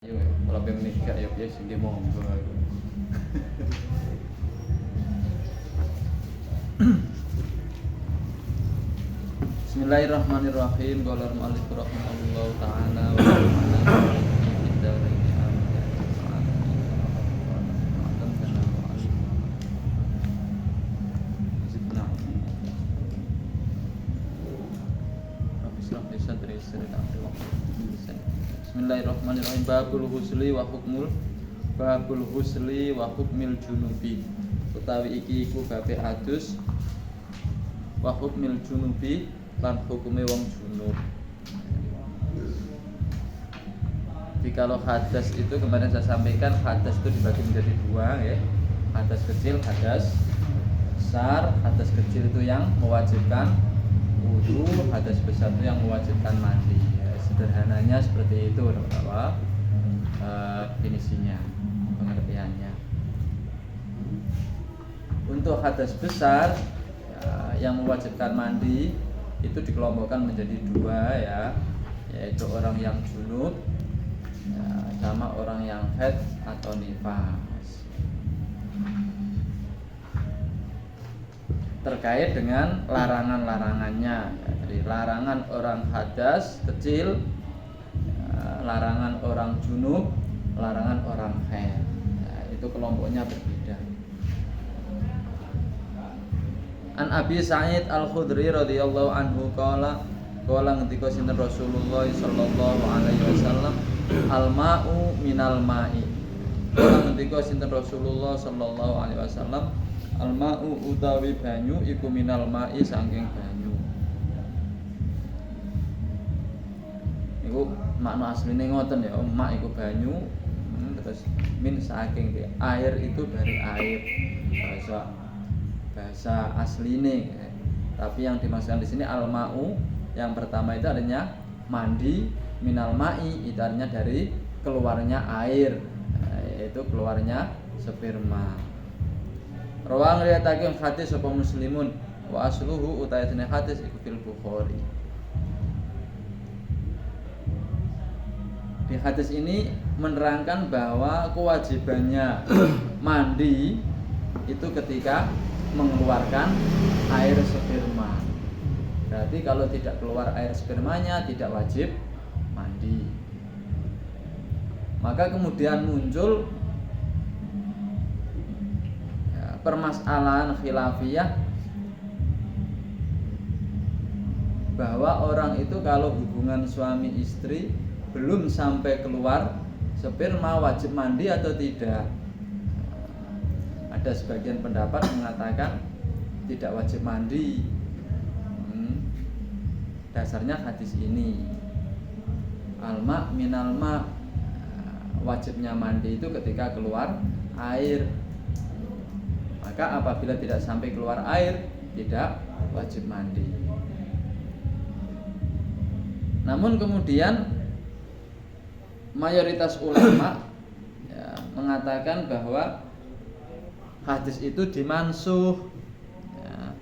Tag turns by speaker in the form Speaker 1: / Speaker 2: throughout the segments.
Speaker 1: Yo, kalau pengen nikah ya biasa dia monggo aku. Bismillahirrahmanirrahim. Qala al-mu'allif rahimahullahu ta'ala wa Bismillahirrahmanirrahim. Babul husli wa hukmil junubi. Utawi iki iku babe adus wa hukmil junubi lan hukume wong junub. Jadi kalau hadas itu kemarin saya sampaikan, hadas itu dibagi menjadi dua ya. Hadas kecil, hadas besar. Hadas kecil itu yang mewajibkan wudu, hadas besar itu yang mewajibkan mandi. Sederhananya seperti itu, apa definisinya, pengertiannya. Untuk hadas besar yang mewajibkan mandi itu dikelompokkan menjadi dua ya, yaitu orang yang junub ya, sama orang yang haid atau nifas. Terkait dengan larangan-larangannya ya, jadi larangan orang hadas kecil, larangan orang junub, larangan orang haid ya, itu kelompoknya berbeda. An Abi Sa'id Al-Khudri radhiyallahu anhu qala ngendika sinten Rasulullah sallallahu alaihi wasallam al-ma'u minal ma'i. Qala ngendika sinten Rasulullah sallallahu alaihi wasallam al-ma'u utawi banyu iku minal ma'i saking banyu. Iku makna asline ngoten ya, ma iku banyu, terus min saking air itu dari air. Bahasa asline ya. Tapi yang dimaksudkan di sini al-ma'u yang pertama itu artinya mandi, minal ma'i itu artinya dari keluarnya air, yaitu keluarnya sperma. Rawang riwayatake hadis sapa muslimun wa asluhu utaitine hadis iku fil Bukhari. Di hadis ini menerangkan bahwa kewajibannya mandi itu ketika mengeluarkan air sperma. Berarti kalau tidak keluar air spermanya tidak wajib mandi. Maka kemudian muncul permasalahan khilafiyah bahwa orang itu kalau hubungan suami istri belum sampai keluar sperma wajib mandi atau tidak. Ada sebagian pendapat mengatakan tidak wajib mandi. Dasarnya hadis ini al-ma' minal ma', wajibnya mandi itu ketika keluar air. Maka apabila tidak sampai keluar air tidak wajib mandi. Namun kemudian mayoritas ulama ya, mengatakan bahwa hadis itu dimansuh ya,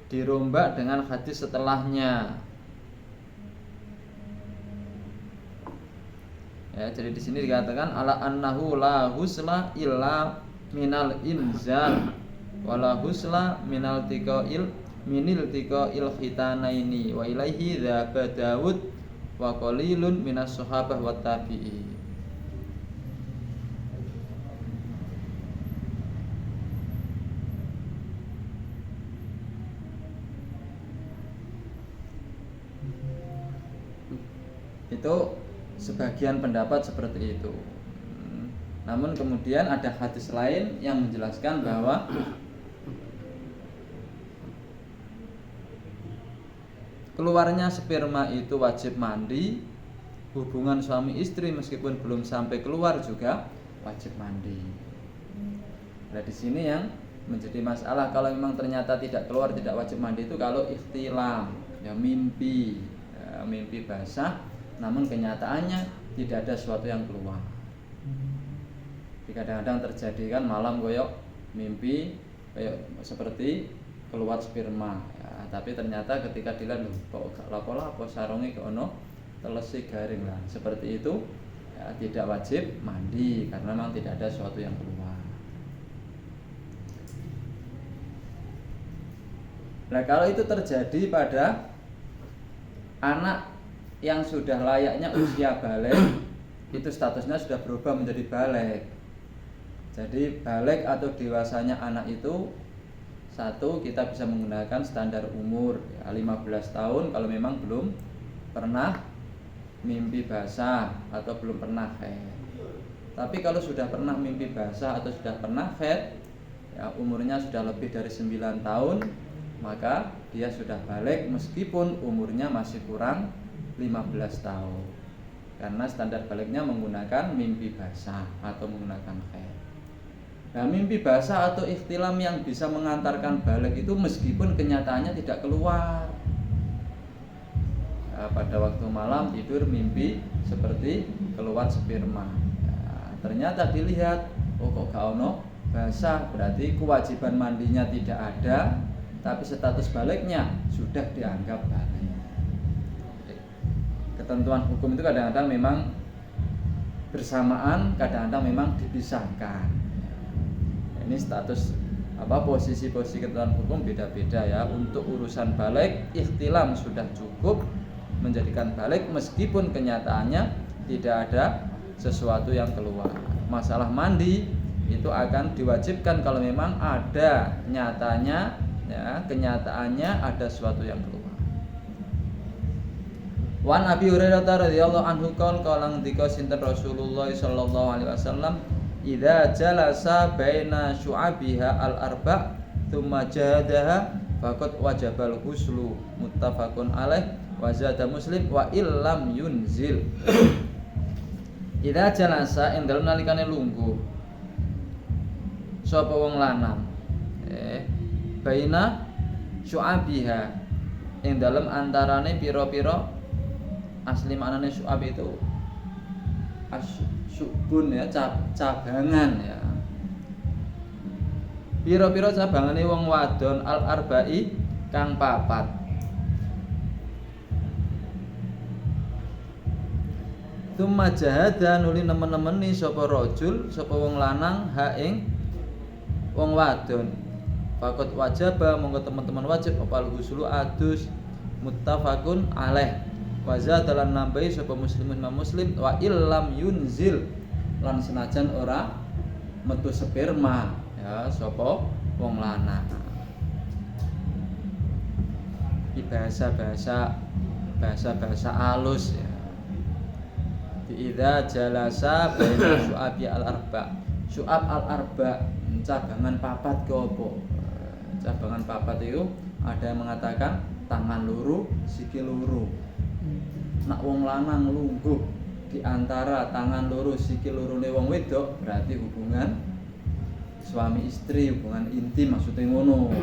Speaker 1: dirombak dengan hadis setelahnya ya. Jadi di sini dikatakan ala annahu la husla illa minal inzal wala husla minal tiqail khitanaini wa ilaihi dzaba Daud wa qalilun minas sahabah wat tabi'in. Itu sebagian pendapat seperti itu. Namun kemudian ada hadis lain yang menjelaskan bahwa keluarnya sperma itu wajib mandi. Hubungan suami istri meskipun belum sampai keluar juga wajib mandi. Nah di sini yang menjadi masalah, kalau memang ternyata tidak keluar tidak wajib mandi itu kalau ihtilam, ya mimpi basah. Namun kenyataannya tidak ada sesuatu yang keluar. Kadang-kadang terjadi kan malam koyok mimpi kayak seperti keluar sperma ya, tapi ternyata ketika dilihat kok lapo-lapo sarunge ke ono telesi garing lah seperti itu ya, tidak wajib mandi karena memang tidak ada sesuatu yang keluar. Nah kalau itu terjadi pada anak yang sudah layaknya usia balik, itu statusnya sudah berubah menjadi balik. Jadi balik atau dewasanya anak itu, satu, kita bisa menggunakan standar umur ya, 15 tahun kalau memang belum pernah mimpi basah atau belum pernah haid. Tapi kalau sudah pernah mimpi basah atau sudah pernah haid ya, umurnya sudah lebih dari 9 tahun, maka dia sudah balik meskipun umurnya masih kurang 15 tahun. Karena standar baliknya menggunakan mimpi basah atau menggunakan haid. Nah, mimpi basah atau ikhtilam yang bisa mengantarkan balik itu meskipun kenyataannya tidak keluar. Nah, pada waktu malam tidur mimpi seperti keluar sperma. Nah, ternyata dilihat, oh kok gak ono basah, berarti kewajiban mandinya tidak ada, tapi status baliknya sudah dianggap balik. Ketentuan hukum itu kadang-kadang memang bersamaan, kadang-kadang memang dipisahkan. Ini status posisi-posisi ketentuan hukum beda-beda ya. Untuk urusan balik, ikhtilam sudah cukup menjadikan balik meskipun kenyataannya tidak ada sesuatu yang keluar. Masalah mandi itu akan diwajibkan kalau memang ada nyatanya ya, kenyataannya ada sesuatu yang keluar. Wan Abi Hurairah radhiyallahu anhu qala ngendika sinten Rasulullah sallallahu alaihi wasallam, idza jalasa baina syu'abiha al-arba' thumma jahadaha faqad wajabal ghuslu, muttafaqun alaih wa zada Muslim wa illam yunzil. Idza jalasa ing dalem nalikane lungguh sapa wong lanang baina syu'abiha ing dalem antarane pira-pira, asli maknane syu'ab itu syubun ya, cabangan ya. Pira-pira cabangane wong wadon al-arba'i kang papat. Tsumma jahada nuli nemen-nemeni sapa rajul, sapa wong lanang ha ing wong wadon. Faqat wajaba monggo teman-teman wajib opal ghuslu adus, muttafaqun alaih. Waza dalam nambahi sapa muslimun Imam Muslim wa illam yunzil, lan senajan ora metu sperma ya sapa wong lanang. Iki bahasa alus ya. Idza jalasa baina syu'abi al-arba'. Syu'ab al-arba' cabangan papat ke opo? Cabangan papat itu ada yang mengatakan tangan loro, sikil loro. Nak wong lanang lungguh di antara tangan loro sikil lorone wong wedok, berarti hubungan suami istri, hubungan intim maksudnya ngono.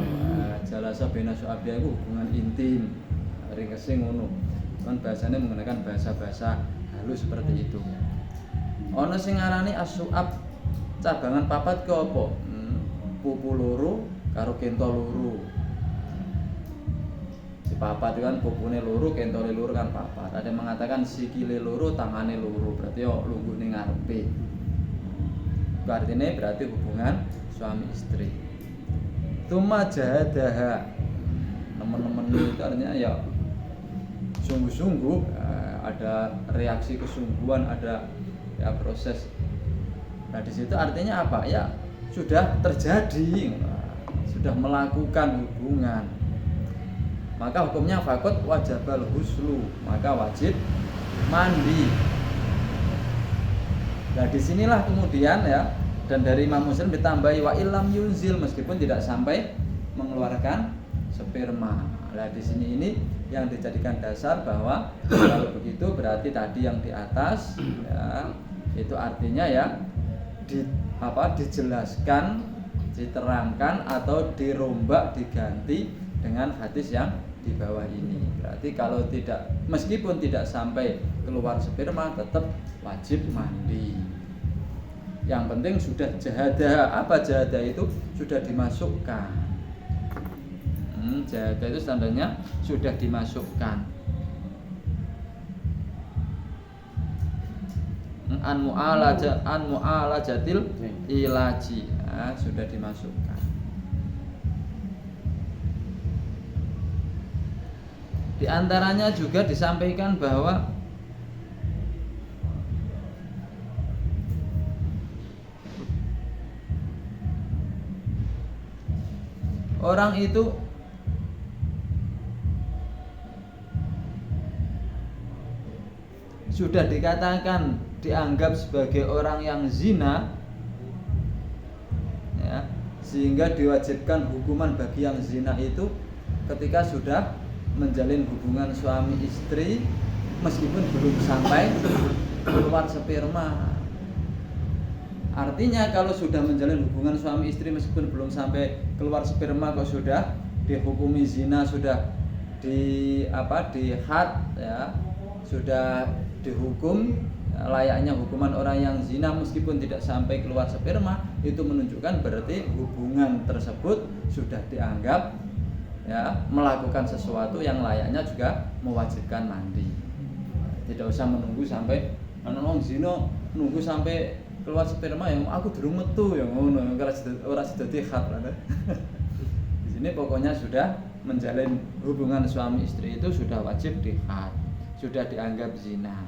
Speaker 1: Jalasa baina syu'abi itu hubungan intim. Ringkese ngono. Kan bahasanya menggunakan bahasa-bahasa halus seperti itu. Ana sing ngarani as-syu'ab cabangan papat ke apa? Pupu loro karo kentol loro. Si papat itu kan pupune loro, kentole loro kan papat. Ada yang mengatakan sikile loro, tangane loro, berarti yo lunggune ngarepe. Artinya berarti hubungan suami istri. Tuma jahadaha. Teman-teman itu artinya ya sungguh-sungguh, ada reaksi kesungguhan, ada ya proses. Nah di situ artinya apa? Ya sudah terjadi, sudah melakukan hubungan. Maka hukumnya fakot wajabal ghuslu, maka wajib mandi. Nah disinilah kemudian ya, dan dari Imam Muslim ditambahi wa illam yunzil, meskipun tidak sampai mengeluarkan sperma. Nah di sini ini yang dijadikan dasar bahwa kalau begitu berarti tadi yang di atas ya, itu artinya ya dijelaskan, diterangkan atau dirombak, diganti dengan hadis yang di bawah ini. Berarti kalau tidak, meskipun tidak sampai keluar sperma, tetap wajib mandi. Yang penting sudah jahadah. Apa jahadah itu? Sudah dimasukkan. Jahadah itu standarnya sudah dimasukkan. an mu'alajatil ilaji. Nah, sudah dimasukkan. Di antaranya juga disampaikan bahwa orang itu sudah dikatakan dianggap sebagai orang yang zina, ya, sehingga diwajibkan hukuman bagi yang zina itu ketika sudah menjalin hubungan suami istri meskipun belum sampai keluar sperma. Artinya kalau sudah menjalin hubungan suami istri meskipun belum sampai keluar sperma kok sudah dihukumi zina, sudah di had, ya, sudah dihukum layaknya hukuman orang yang zina meskipun tidak sampai keluar sperma, itu menunjukkan berarti hubungan tersebut sudah dianggap, ya, melakukan sesuatu yang layaknya juga mewajibkan mandi. Tidak usah menunggu sampai wong zina nunggu sampai keluar sperma yang aku durung metu ya ngono, ora dadi had. Di sini pokoknya sudah menjalin hubungan suami istri itu sudah wajib dihad, sudah dianggap zina.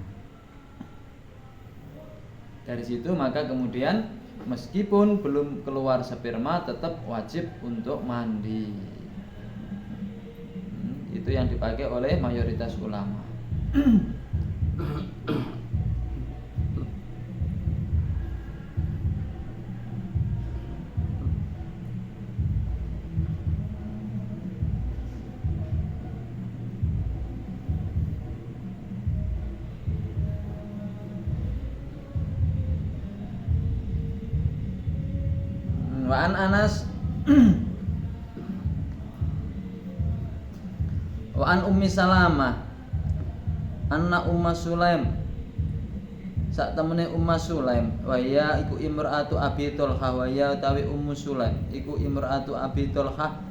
Speaker 1: Dari situ maka kemudian meskipun belum keluar sperma tetap wajib untuk mandi. Itu yang dipakai oleh mayoritas ulama. Wa an Anas wa an Ummi Salamah anna Umma Sulaim, sak temene Umma Sulaim, wa ya iku imraatu Abi Thalhah, wa ya utawi Ummu Sulaim iku imraatu Abi Thalhah,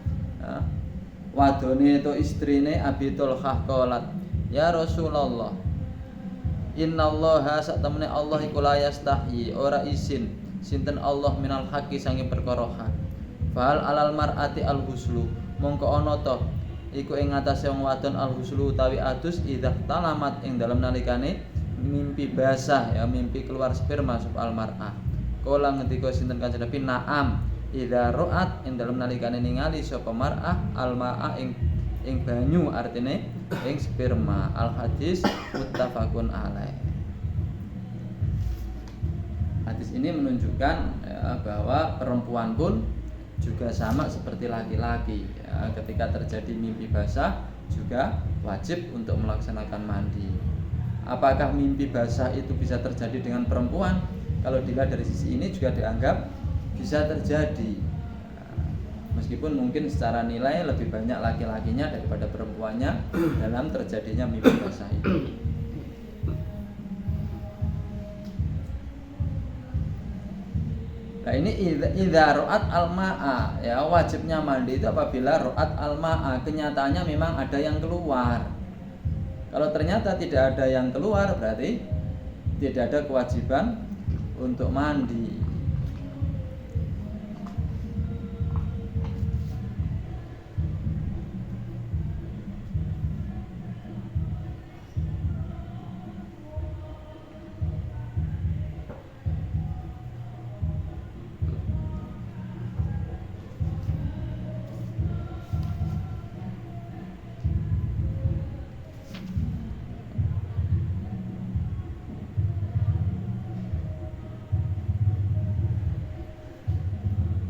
Speaker 1: wadone to istrine Abi Thalhah, qalat ya Rasulullah innallaha, sak temene Allah iku la yastahyi, ora izin sinten Allah minal haqqi sange perkara hak. Fal alal mar'ati al huslu, mongko ana to iku ing ngatasé wong wadon al huslu utawi adus idza talamat ing dalem nalikane mimpi basah, ya, mimpi keluar sperma sub al mar'ah. Kala ngendika sinten Kanjeng Nabi, na'am idza ra'at ing dalem nalikane ningali sapa mar'ah al ma'a ing banyu, artine ing sperma. Al hadis muttafaqun alaih. Hadis ini menunjukkan, ya, bahwa perempuan pun juga sama seperti laki-laki, ya, ketika terjadi mimpi basah juga wajib untuk melaksanakan mandi. Apakah mimpi basah itu bisa terjadi dengan perempuan? Kalau dilihat dari sisi ini juga dianggap bisa terjadi, meskipun mungkin secara nilai lebih banyak laki-lakinya daripada perempuannya dalam terjadinya mimpi basah itu. Nah ini idza ru'at al-ma'a, ya, wajibnya mandi itu apabila ru'at al-ma'a, kenyataannya memang ada yang keluar. Kalau ternyata tidak ada yang keluar berarti tidak ada kewajiban untuk mandi.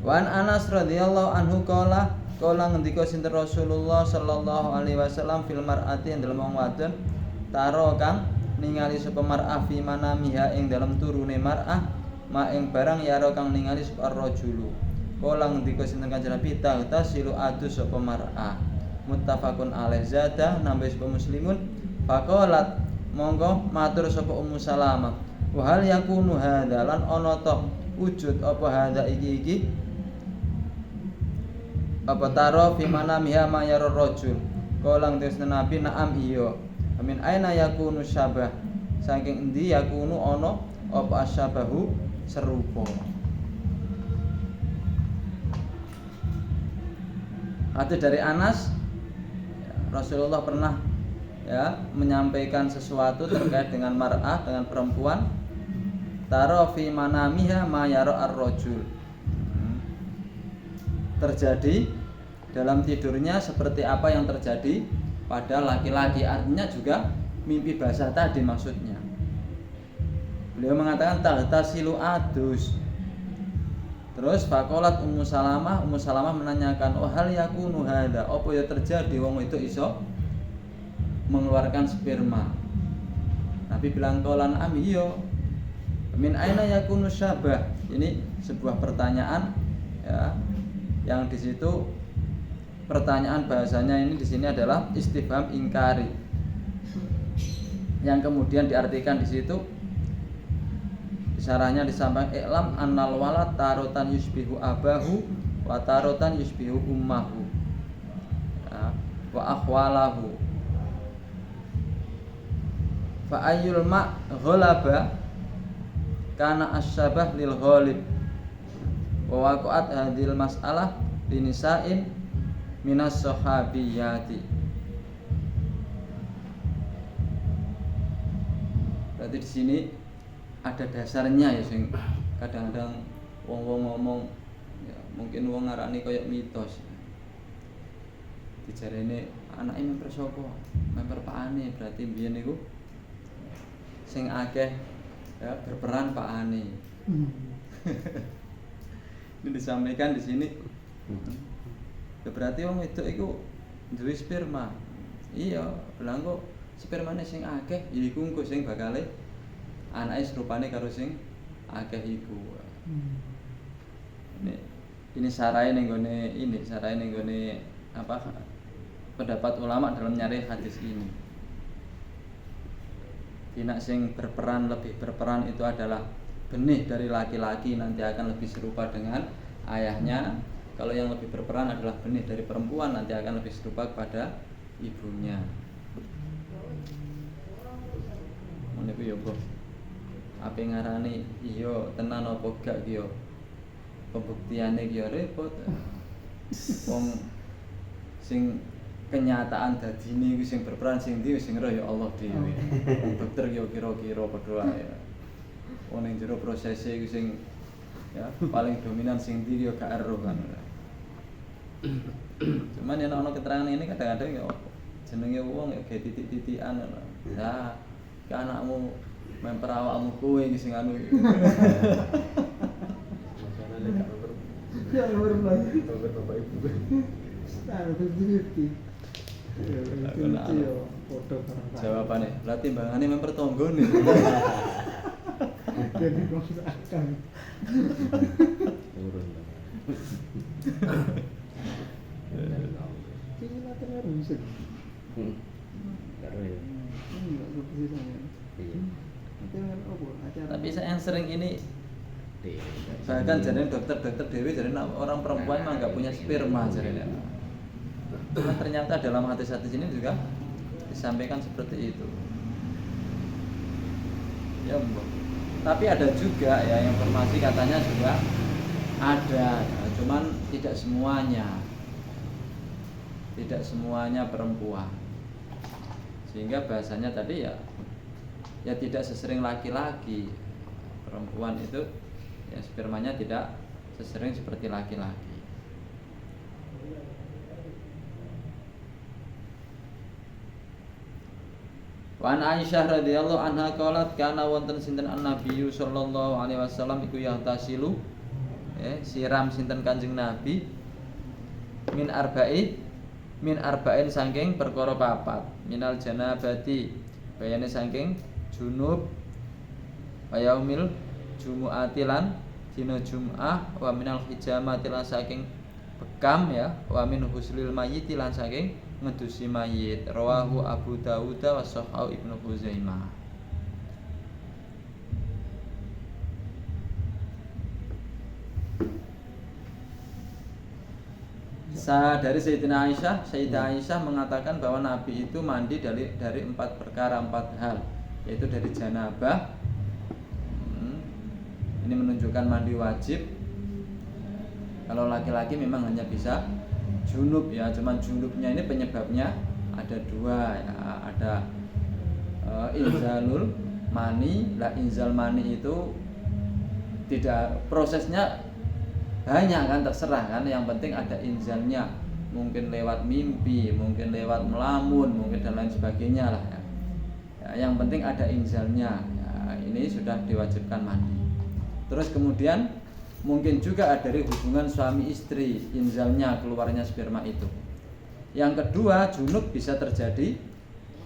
Speaker 1: Wan Anas radhiyallahu anhu qala ngendika sinten Rasulullah sallallahu alaihi wasallam fil mar'ati ing dalem wong wadon taro kang ningali sapa mar'ah fi manamiha ing dalem turune mar'ah ma ing barang yaro kang ningali sapa rajulu. Qala ngendika sinten Kanjeng Nabi tasilu adus sapa mar'ah. Muttafaqun alaih. Zada nambah sapa muslimun faqalat monggo matur sapa Ummu Salamah wa hal yakunu hadza lan ana ta wujud apa hadza iki apa taro fi manamiha ma yara rajul. Kala ngendika Nabi na'am iya. Amin aina yakunu syabah, saking endi yakunu ana apa asyabahu serupa. Hadis dari Anas, Rasulullah pernah menyampaikan sesuatu terkait dengan mar'ah, dengan perempuan. Tara fi manamiha ma yara ar-rajul. Terjadi dalam tidurnya seperti apa yang terjadi pada laki-laki. Artinya juga mimpi basah tadi maksudnya. Beliau mengatakan tahtasilu adus. Terus faqalat Ummu Salamah menanyakan, "Oh hal yakunu hadza?" Apa ya terjadi wong itu iso mengeluarkan sperma? Nabi bilang qalan am iya. Min aina yakunu syabah? Ini sebuah pertanyaan ya, yang di situ pertanyaan bahasanya ini di sini adalah istifham ingkari. Yang kemudian diartikan di situ syarahnya disampaikan i'lam annal walad tarotan yusbihu abahu wa tarotan yusbihu ummahu ya, wa akhwalahu fa ayyul ma' ghalaba kana asyabah lil ghalib wa waqa'at hadhil mas'alah linisa'in minas sahabiyati. Berarti di sini ada dasarnya ya, sing kadang-kadang wong-wong ngomong ya, mungkin wong ngarani koyo mitos. Dijarene anake memper sapa? Memper pakane, berarti biyen niku sing akeh ya berperan pakane. Ini disampaikan di sini. Ya berarti wong wedok iku duwe sperma. Iya, bilang kok spermane sing akeh ya iku engko sing bakale anake serupane karo sing akeh iku. Ini sarai ning gone apa pendapat ulama dalam nyari hadis ini. Tina sing lebih berperan itu adalah benih dari laki-laki nanti akan lebih serupa dengan ayahnya. Kalau yang lebih berperan adalah benih dari perempuan nanti akan lebih serupa kepada ibunya. Meniku ya bos. Apa ngarani iya tenan apa gak ki yo. Pembuktiane ki yo repot. Wong sing kenyataan dadine iku sing berperan sing ndi sing ero ya Allah dhewe. Dokter yo kira-kira padha wae. Wong ning jero prosese iku sing ya paling dominan sing ndi yo gak ero kan. Cuman yen ana keterangan ini kadang-kadang ya jenenge wong ya gawe titik-titikan ngono. Ya, ke anakmu memper awakmu kowe iki sing anu iki. Masalahnya gak nomor. Ya nomor lagi. Nomor bapak ibu. Tahu berarti. Ya, foto barang. Jawabane, lah timbangane memper tonggone. Jadi kok akan. Turun. Ini latar harus. Karo ya. Enggak bisa ya. Iya. Tapi saya yang sering ini bahkan jadi dokter dewi jadi orang perempuan memang nggak punya sperma jadi. Cuma ternyata dalam hadis-hadis ini juga disampaikan seperti itu. Ya, tapi ada juga ya informasi katanya juga ada, cuman tidak semuanya perempuan. Sehingga bahasanya tadi ya tidak sesering laki-laki. Perempuan itu ya spermanya tidak sesering seperti laki-laki. Wa an Aisyah radhiyallahu anha qalat kana wonten sinten an-nabiyyu sallallahu alaihi wasallam iku yahtasilu siram sinten Kanjeng Nabi min arba'in saking perkara papat minal janabati bayane saking junub wa yaumil jumu'ati lan dina Jum'ah wa minal hijamati lan saking bekam ya wa min huslil mayyit lan saking ngedusi mayit. Rawahu Abu Dawud wa Sahih Ibnu Khuzaimah. Dari Sayyidah Aisyah mengatakan bahwa Nabi itu mandi dari 4 perkara, 4 hal, yaitu dari janabah, Ini menunjukkan mandi wajib. Kalau laki-laki memang hanya bisa junub ya, cuman junubnya ini penyebabnya ada dua ya, ada inzalul mani. Lah inzal mani itu tidak, prosesnya banyak kan, terserah kan, yang penting ada inzalnya, mungkin lewat mimpi, mungkin lewat melamun, mungkin dan lain sebagainya lah ya. Yang penting ada inzalnya ya, ini sudah diwajibkan mandi. Terus kemudian mungkin juga ada dari hubungan suami istri, inzalnya, keluarnya sperma itu. Yang kedua, junub bisa terjadi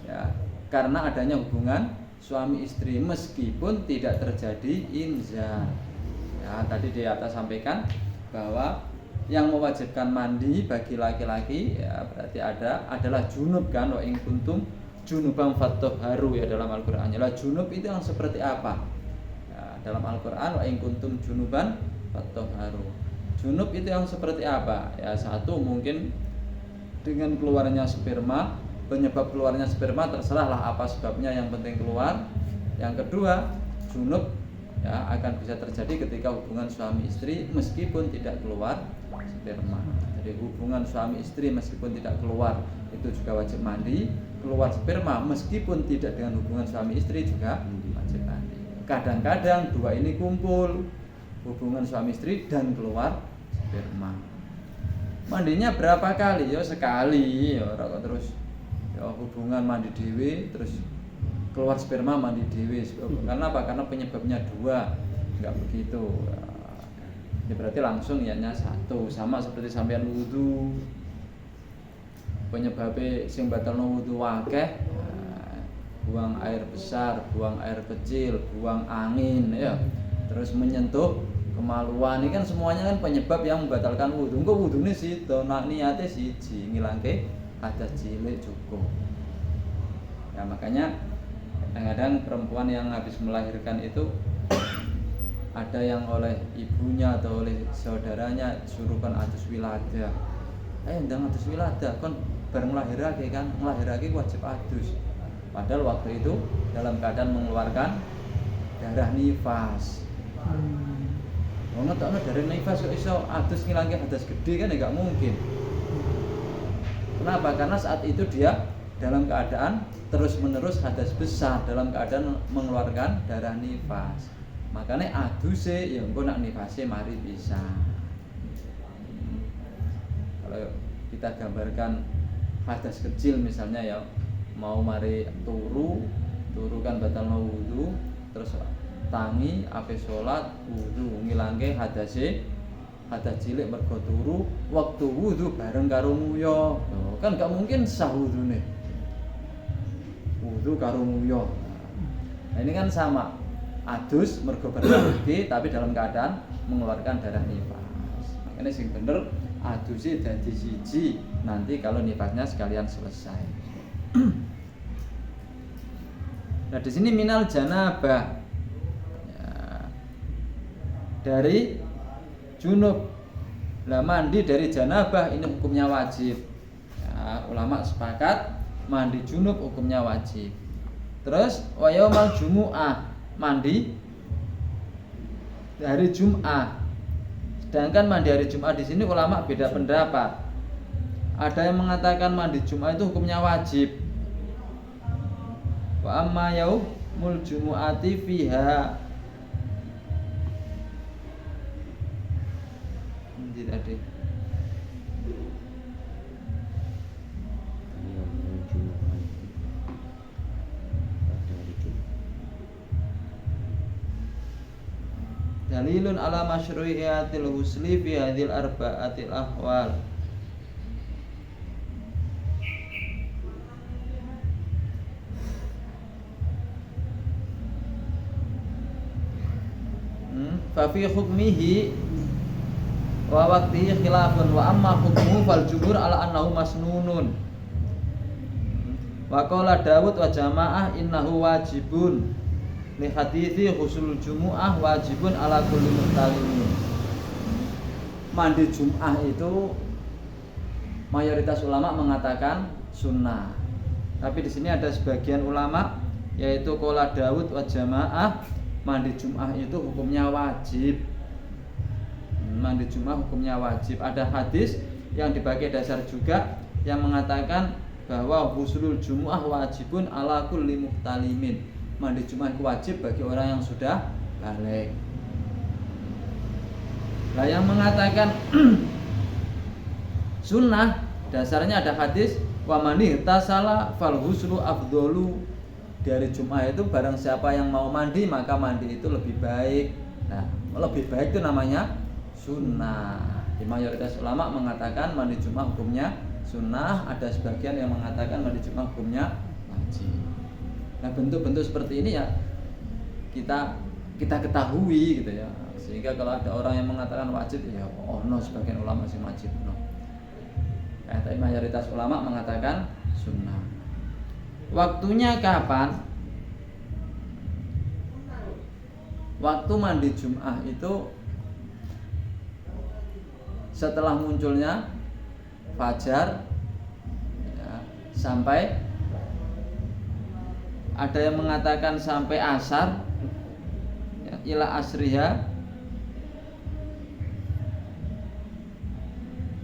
Speaker 1: ya karena adanya hubungan suami istri meskipun tidak terjadi inzal. Ya, tadi di atas sampaikan bahwa yang mewajibkan mandi bagi laki-laki ya berarti adalah junub kan, wa in kuntum junuban fattahharu ya dalam Al-Qur'an. Lah junub itu yang seperti apa? Ya, dalam Al-Qur'an wa in kuntum junuban fattahharu. Junub itu yang seperti apa? Ya satu mungkin dengan keluarnya sperma, penyebab keluarnya sperma terserahlah apa sebabnya, yang penting keluar. Yang kedua, junub ya akan bisa terjadi ketika hubungan suami istri meskipun tidak keluar sperma. Jadi hubungan suami istri meskipun tidak keluar itu juga wajib mandi. Keluar sperma meskipun tidak dengan hubungan suami istri juga wajib mandi. Kadang-kadang dua ini kumpul, hubungan suami istri dan keluar sperma. Mandinya berapa kali? Ya sekali ya, terus ya hubungan mandi dewe terus keluar sperma mandi dewe. Karena apa? Karena penyebabnya dua, enggak begitu. Ya berarti langsung ianya satu, sama seperti sampean wudu. Penyebabnya sing batalno wudu akeh, buang air besar, buang air kecil, buang angin ya. Terus menyentuh kemaluan, ini kan semuanya kan penyebab yang membatalkan wudu. Engko wudune sito, nak niate siji, ngilangke hadas cilik cukup. Ya makanya kadang-kadang perempuan yang habis melahirkan itu ada yang oleh ibunya atau oleh saudaranya suruhkan atus wilada. Ndang atus wilada kon bareng melahirake kan, melahirake wajib adus. Padahal waktu itu dalam keadaan mengeluarkan darah nifas. Wong ngetokno darah nifas kok iso adus ngilangke hadas gede kan enggak mungkin. Kenapa? Karena saat itu dia dalam keadaan terus-menerus hadas besar, dalam keadaan mengeluarkan darah nifas. Makanya aduse ya engko nak nifase mari bisa. Kalau kita gambarkan hadas kecil misalnya ya, mau mari turu kan batalno wudu, terus tangi ape salat wudu ngilangke hadase, hadas cilik mergo turu, waktu wudu bareng karo nguyoh. Kan gak mungkin sah wudune. Wudu karo nguyoh. Nah, ini kan sama. Adus mergo berarti tapi dalam keadaan mengeluarkan darah nifas. Makanya sing bener aduse dadi siji nanti kalau nifasnya sekalian selesai. Nah, di sini minal janabah. Ya, dari junub. Lah mandi dari janabah ini hukumnya wajib. Ya, ulama sepakat mandi junub hukumnya wajib. Terus wa yaumal jumu'ah, mandi hari Jumat. Sedangkan mandi hari Jumat di sini ulama beda pendapat. Ada yang mengatakan mandi Jumat itu hukumnya wajib. Wa amma yaumul jumu'ati fiha. Ini tadi. Dalilun ala masyru'iyatil husli fi hadhil arba'atil ahwal. Fa fi hukmihi wa waqtihi khilafun wa amma hukmuhu fal jumhur ala annahu masnunun. Wa qala Dawud wa jamaah innahu wajibun. Li hadithi husul jumu'ah wajibun ala kulli muhtalimin. Mandi Jum'ah itu mayoritas ulama mengatakan sunnah. Tapi di sini ada sebagian ulama yaitu qala Dawud wa jamaah mandi Jum'ah itu hukumnya wajib. Mandi Jum'ah hukumnya wajib. Ada hadis yang dipakai dasar juga yang mengatakan bahwa huslul Jum'ah wajibun ala kulli muhtalimin. Mandi Jum'ah itu wajib bagi orang yang sudah balik. Nah, yang mengatakan sunnah dasarnya ada hadis wa mani tasala fal huslu afdolu. Dari Jum'ah itu barang siapa yang mau mandi maka mandi itu lebih baik. Nah, lebih baik itu namanya sunnah. Di mayoritas ulama mengatakan mandi Jum'ah hukumnya sunnah, ada sebagian yang mengatakan mandi Jum'ah hukumnya wajib. Nah, bentuk-bentuk seperti ini ya kita ketahui gitu ya. Sehingga kalau ada orang yang mengatakan wajib ya no, sebagian ulama sih wajib no. Tapi mayoritas ulama mengatakan sunnah. Waktunya kapan? Waktu mandi Jum'ah itu setelah munculnya fajar ya, sampai ada yang mengatakan sampai asar ya, ila asriha.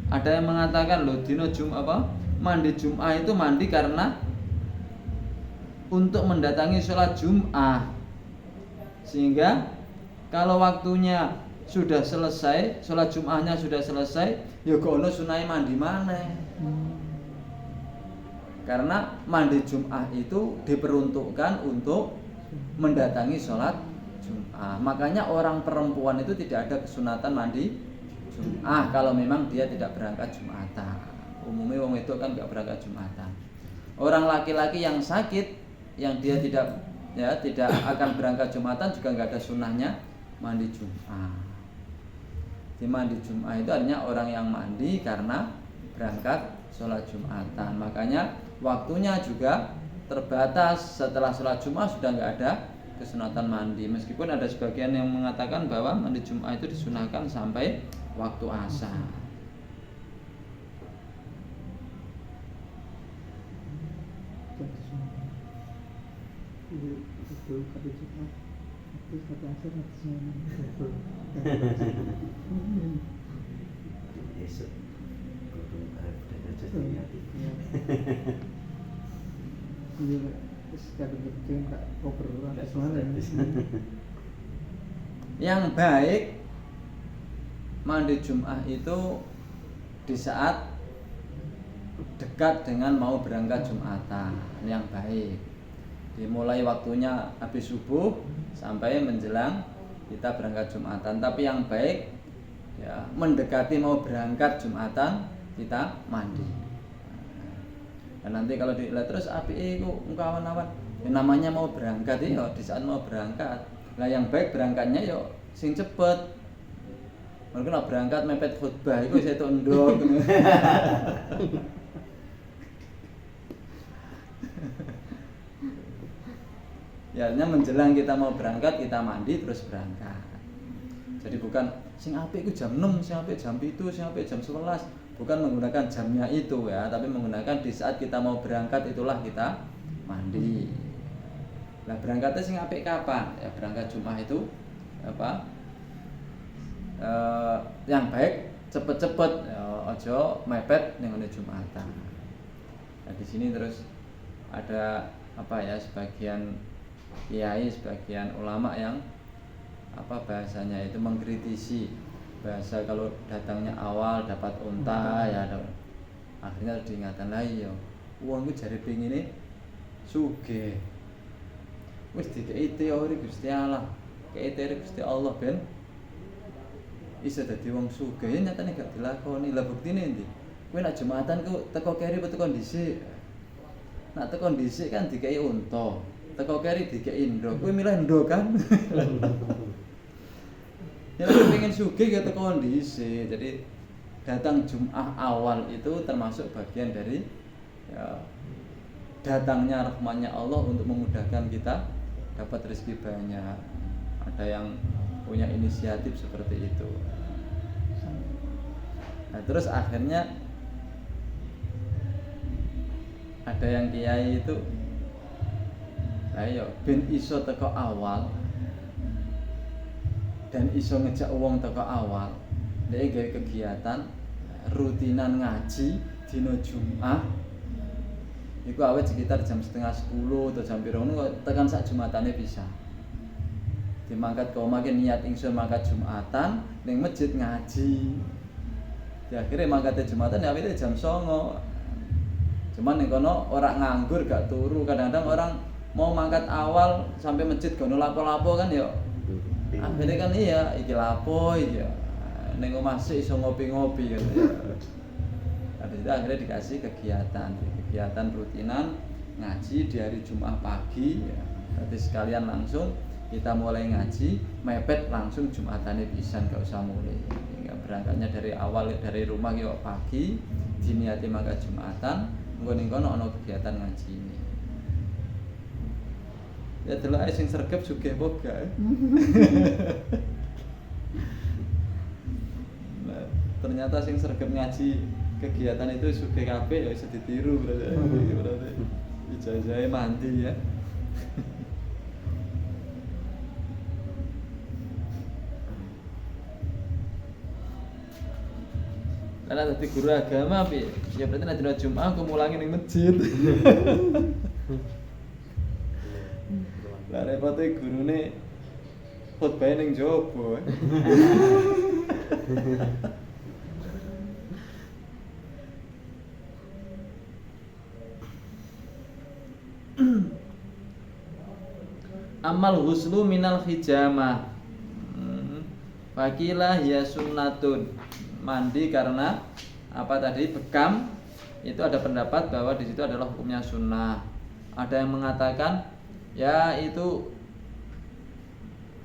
Speaker 1: Ada yang mengatakan loh dino mandi Jum'ah itu mandi karena untuk mendatangi sholat Jum'ah, sehingga kalau waktunya sudah selesai, sholat Jum'ahnya sudah selesai, ya kono sunai mandi mana? Karena mandi Jum'ah itu diperuntukkan untuk mendatangi sholat Jum'ah. Makanya orang perempuan itu tidak ada kesunatan mandi Jum'ah kalau memang dia tidak berangkat Jum'atan. Umumnya wong itu kan nggak berangkat Jum'atan. Orang laki-laki yang sakit, yang dia tidak akan berangkat Jum'atan juga nggak ada sunnahnya mandi Jum'ah. Di mandi Jum'ah itu artinya orang yang mandi karena berangkat sholat Jum'atan. Makanya waktunya juga terbatas. Setelah sholat Jum'ah sudah nggak ada kesunatan mandi. Meskipun ada sebagian yang mengatakan bahwa mandi Jum'ah itu disunahkan sampai waktu asar. Yang baik mandi Jum'ah itu di saat dekat dengan mau berangkat Jum'atan. Yang baik dimulai waktunya habis subuh sampai menjelang kita berangkat Jum'atan. Tapi yang baik ya mendekati mau berangkat Jum'atan kita mandi. Dan nanti kalau dilihat terus api itu kawan-kawan ya namanya mau berangkat ya di saat mau berangkat. Nah yang baik berangkatnya ya sing cepet. Mungkin kalau berangkat mepet khutbah itu saya tunduk. Ya artinya menjelang kita mau berangkat kita mandi terus berangkat. Jadi bukan sing apik itu jam 6, sing apik jam 7, sing apik jam 11. Bukan menggunakan jamnya itu ya, tapi menggunakan di saat kita mau berangkat itulah kita mandi. Nah berangkatnya sing apik kapan? Ya berangkat Jum'ah itu yang baik cepet-cepet ya, ojo mepet ning Jum'atan. Nah di sini terus ada sebagian kiai, sebagian ulama yang bahasanya itu mengkritisi bahasa kalau datangnya awal dapat unta ya akhirnya diingatan lagi ya uang itu jari pengine sugih wis dikei teori Gusti Allah kei teori Gusti Allah ben iso dadi wong sugih ya nyatane gak dilakoni. Lah buktine endi kowe nek Jumatan ku teko keri apa teko dhisik? Nek teko dhisik kan dikei unta, teko keri dikei ndo, kowe milih ndo kan. Ya pengen sugih ya teko dhisik. Jadi datang Jum'ah awal itu termasuk bagian dari ya, datangnya rahmatnya Allah untuk memudahkan kita dapat rezeki banyak. Ada yang punya inisiatif seperti itu. Nah, terus akhirnya ada yang kiai itu ayo ben iso teko awal dan iso ngejak wong teko awal. Dhek gawe kegiatan rutinan ngaji dina Jumat. Iku awet sekitar jam setengah 10 atau jam piro ngono tekan sak Jumatane bisa. Dimangkat ke omah niat ingsun mangkat Jumatan ning masjid ngaji. Ya akhirnya mangkate Jumatan ya awite jam 09.00. Cuman ning kono ora nganggur gak turu. Kadang-kadang orang mau mangkat awal sampai masjid gono lapo-lapo kan ya. Akhirnya kan iya iki lapo iki ya. Ning omah sik iso ngopi-ngopi gitu ya. Habis itu akhirnya dikasih kegiatan rutinan ngaji di hari Jumat pagi ya. Berarti sekalian langsung kita mulai ngaji, mepet langsung Jumatane pisan gak usah mulai. Hingga berangkatnya dari awal dari rumah yo pagi, diniati mangkat Jumatan, engko ning kono ana kegiatan ngaji ini. Ya delok ae sing sregep sugih boga. Nah, ternyata sing sregep ngaji kegiatan itu sugih kabeh ya iso ditiru berarti. Ijazahnya mandi ya. Karena tadi guru agama ya berarti nanti Jumat aku mulangi ning masjid. Lah repote gurune khotbah ning jaba. Amal ghuslu minal hijamah. Fakilah ya sunnatun. Mandi karena apa tadi bekam itu ada pendapat bahwa di situ adalah hukumnya sunnah. Ada yang mengatakan ya itu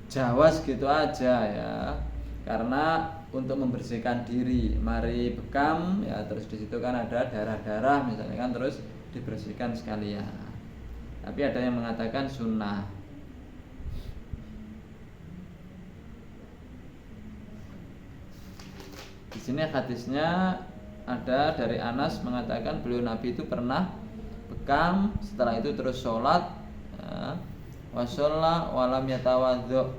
Speaker 1: jawaz gitu aja ya, karena untuk membersihkan diri. Mari bekam ya, terus di situ kan ada darah-darah misalnya kan, terus dibersihkan sekalian. Tapi ada yang mengatakan sunnah. Di sini hadisnya ada dari Anas mengatakan beliau Nabi itu pernah bekam, setelah itu terus sholat, wa sholla wa lam yatawaddo.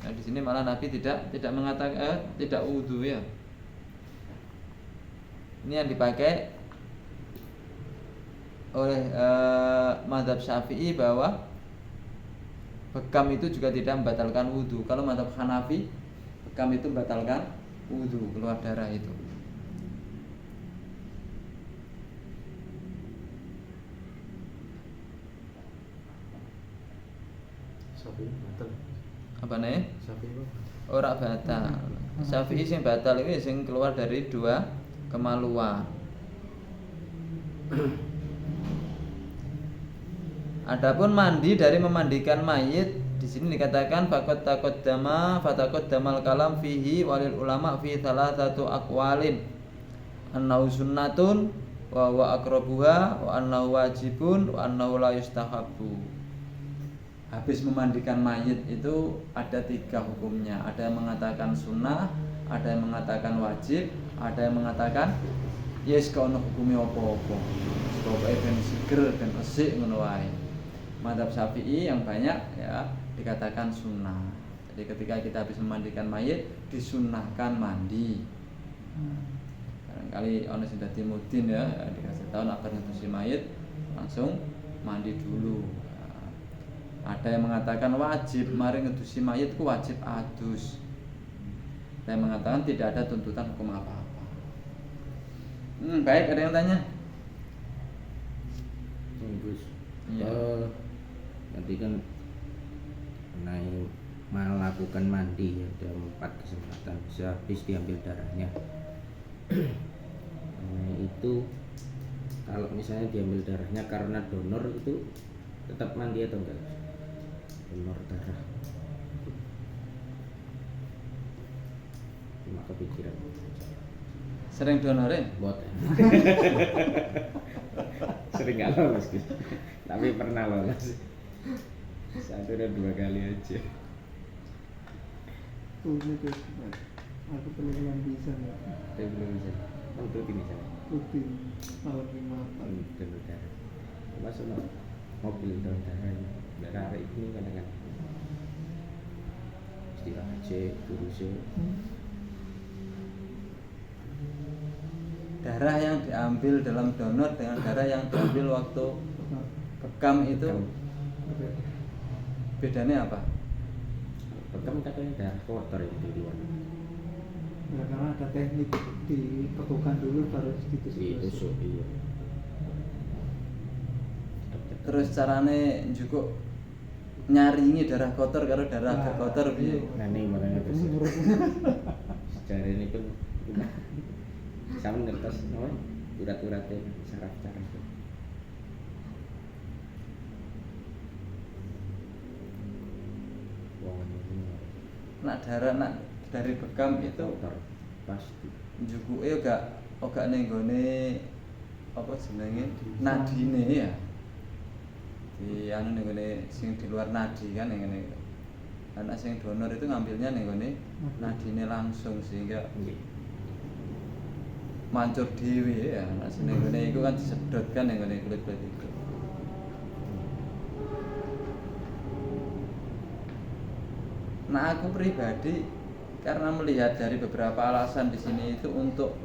Speaker 1: Nah di sini malah Nabi tidak mengatakan tidak wudu ya. Ini yang dipakai oleh mazhab Syafi'i bahwa bekam itu juga tidak membatalkan wudu. Kalau mazhab Hanafi bekam itu membatalkan wudu, keluar darah itu.
Speaker 2: Syafi'i batal.
Speaker 1: Apa nih?
Speaker 2: Syafi'i
Speaker 1: Ora batal. Syafi'i sing batal iki sing keluar dari dua kemaluan. Adapun mandi dari memandikan mayit, di sini dikatakan faqad fataqaddamal kalam fihi walil ulama fi thalathatu aqwalin. Annahu sunnatun wa huwa aqrabuha wa annahu wajibun wa annahu la yustahabbu. Habis memandikan mayit itu ada 3 hukumnya. Ada yang mengatakan sunnah, ada yang mengatakan wajib, ada yang mengatakan yes kau ono hukumnya apa-apa. Pokoke ben seger ben resik ngono wae. Mazhab Syafi'i yang banyak ya dikatakan sunnah. Jadi ketika kita habis memandikan mayit disunnahkan mandi. Barangkali ono sing dadi mudin ya, dikasih tahu nak ngedusi mayit langsung mandi dulu. Ada yang mengatakan wajib, mari ngedusi mayit ku wajib adus. Ada yang mengatakan tidak ada tuntutan hukum apa-apa. Baik, ada yang tanya?
Speaker 2: Gus.
Speaker 1: Iya.
Speaker 2: Nanti kan melakukan mandi ya, ada 4 kesempatan bisa habis diambil darahnya. Itu kalau misalnya diambil darahnya karena donor itu tetap mandi atau enggak? Donor darah. Cuma kepikiran.
Speaker 1: Sering donor ya?
Speaker 2: Buat. Sering nggak lolos gitu. Tapi pernah lolos. 1 dan 2 kali aja.
Speaker 3: Aku belum bisa nggak?
Speaker 2: Saya belum bisa. Kan rutin bisa.
Speaker 3: Rutin malam Jumatan.
Speaker 2: Donor darah. Masuk mobil donor darah. Darah ini kadang-kadang istilah aja virusnya.
Speaker 1: Darah yang diambil dalam donor dengan darah yang diambil waktu bekam itu bedanya apa?
Speaker 2: Bekam katanya darah kotor yang di luar.
Speaker 3: Ya, karena ada teknik dibekukan dulu baru ditusuk.
Speaker 2: Iya.
Speaker 1: Terus carane juga nyaringi darah kotor karo darah gak kotor piye?
Speaker 2: Nah ini makanya terus sejarah ini pun sama ngertos urat-uratnya saraf-saraf.
Speaker 1: Nak darah nak dari bekam itu
Speaker 2: Kotor pasti.
Speaker 1: njukuke gak ning gone apa jenenge nadine ya. Di anu ning gone sing di luar nadi kan ning ngene. Anak sing donor itu ngambilnya ning gone nadine langsung sehingga mancur dhewe ya. Anak sing ning gone iku kan disedot kan ning gone kulit-kulit itu. Nah, aku pribadi karena melihat dari beberapa alasan di sini itu untuk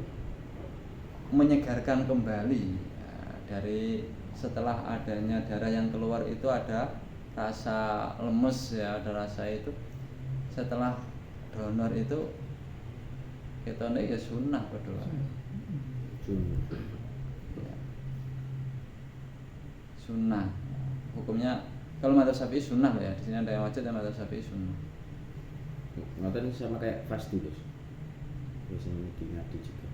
Speaker 1: menyegarkan kembali ya, dari setelah adanya darah yang keluar itu ada rasa lemes ya, ada rasa itu setelah donor itu ketone ya sunnah berdoa. Ya. Sunnah. Hukumnya kalau madzhab Syafi'i sunnah ya. Di sini ada yang wajib dan madzhab Syafi'i sunnah.
Speaker 2: Nonton sama kayak pasti guys. Biasanya di nadi juga.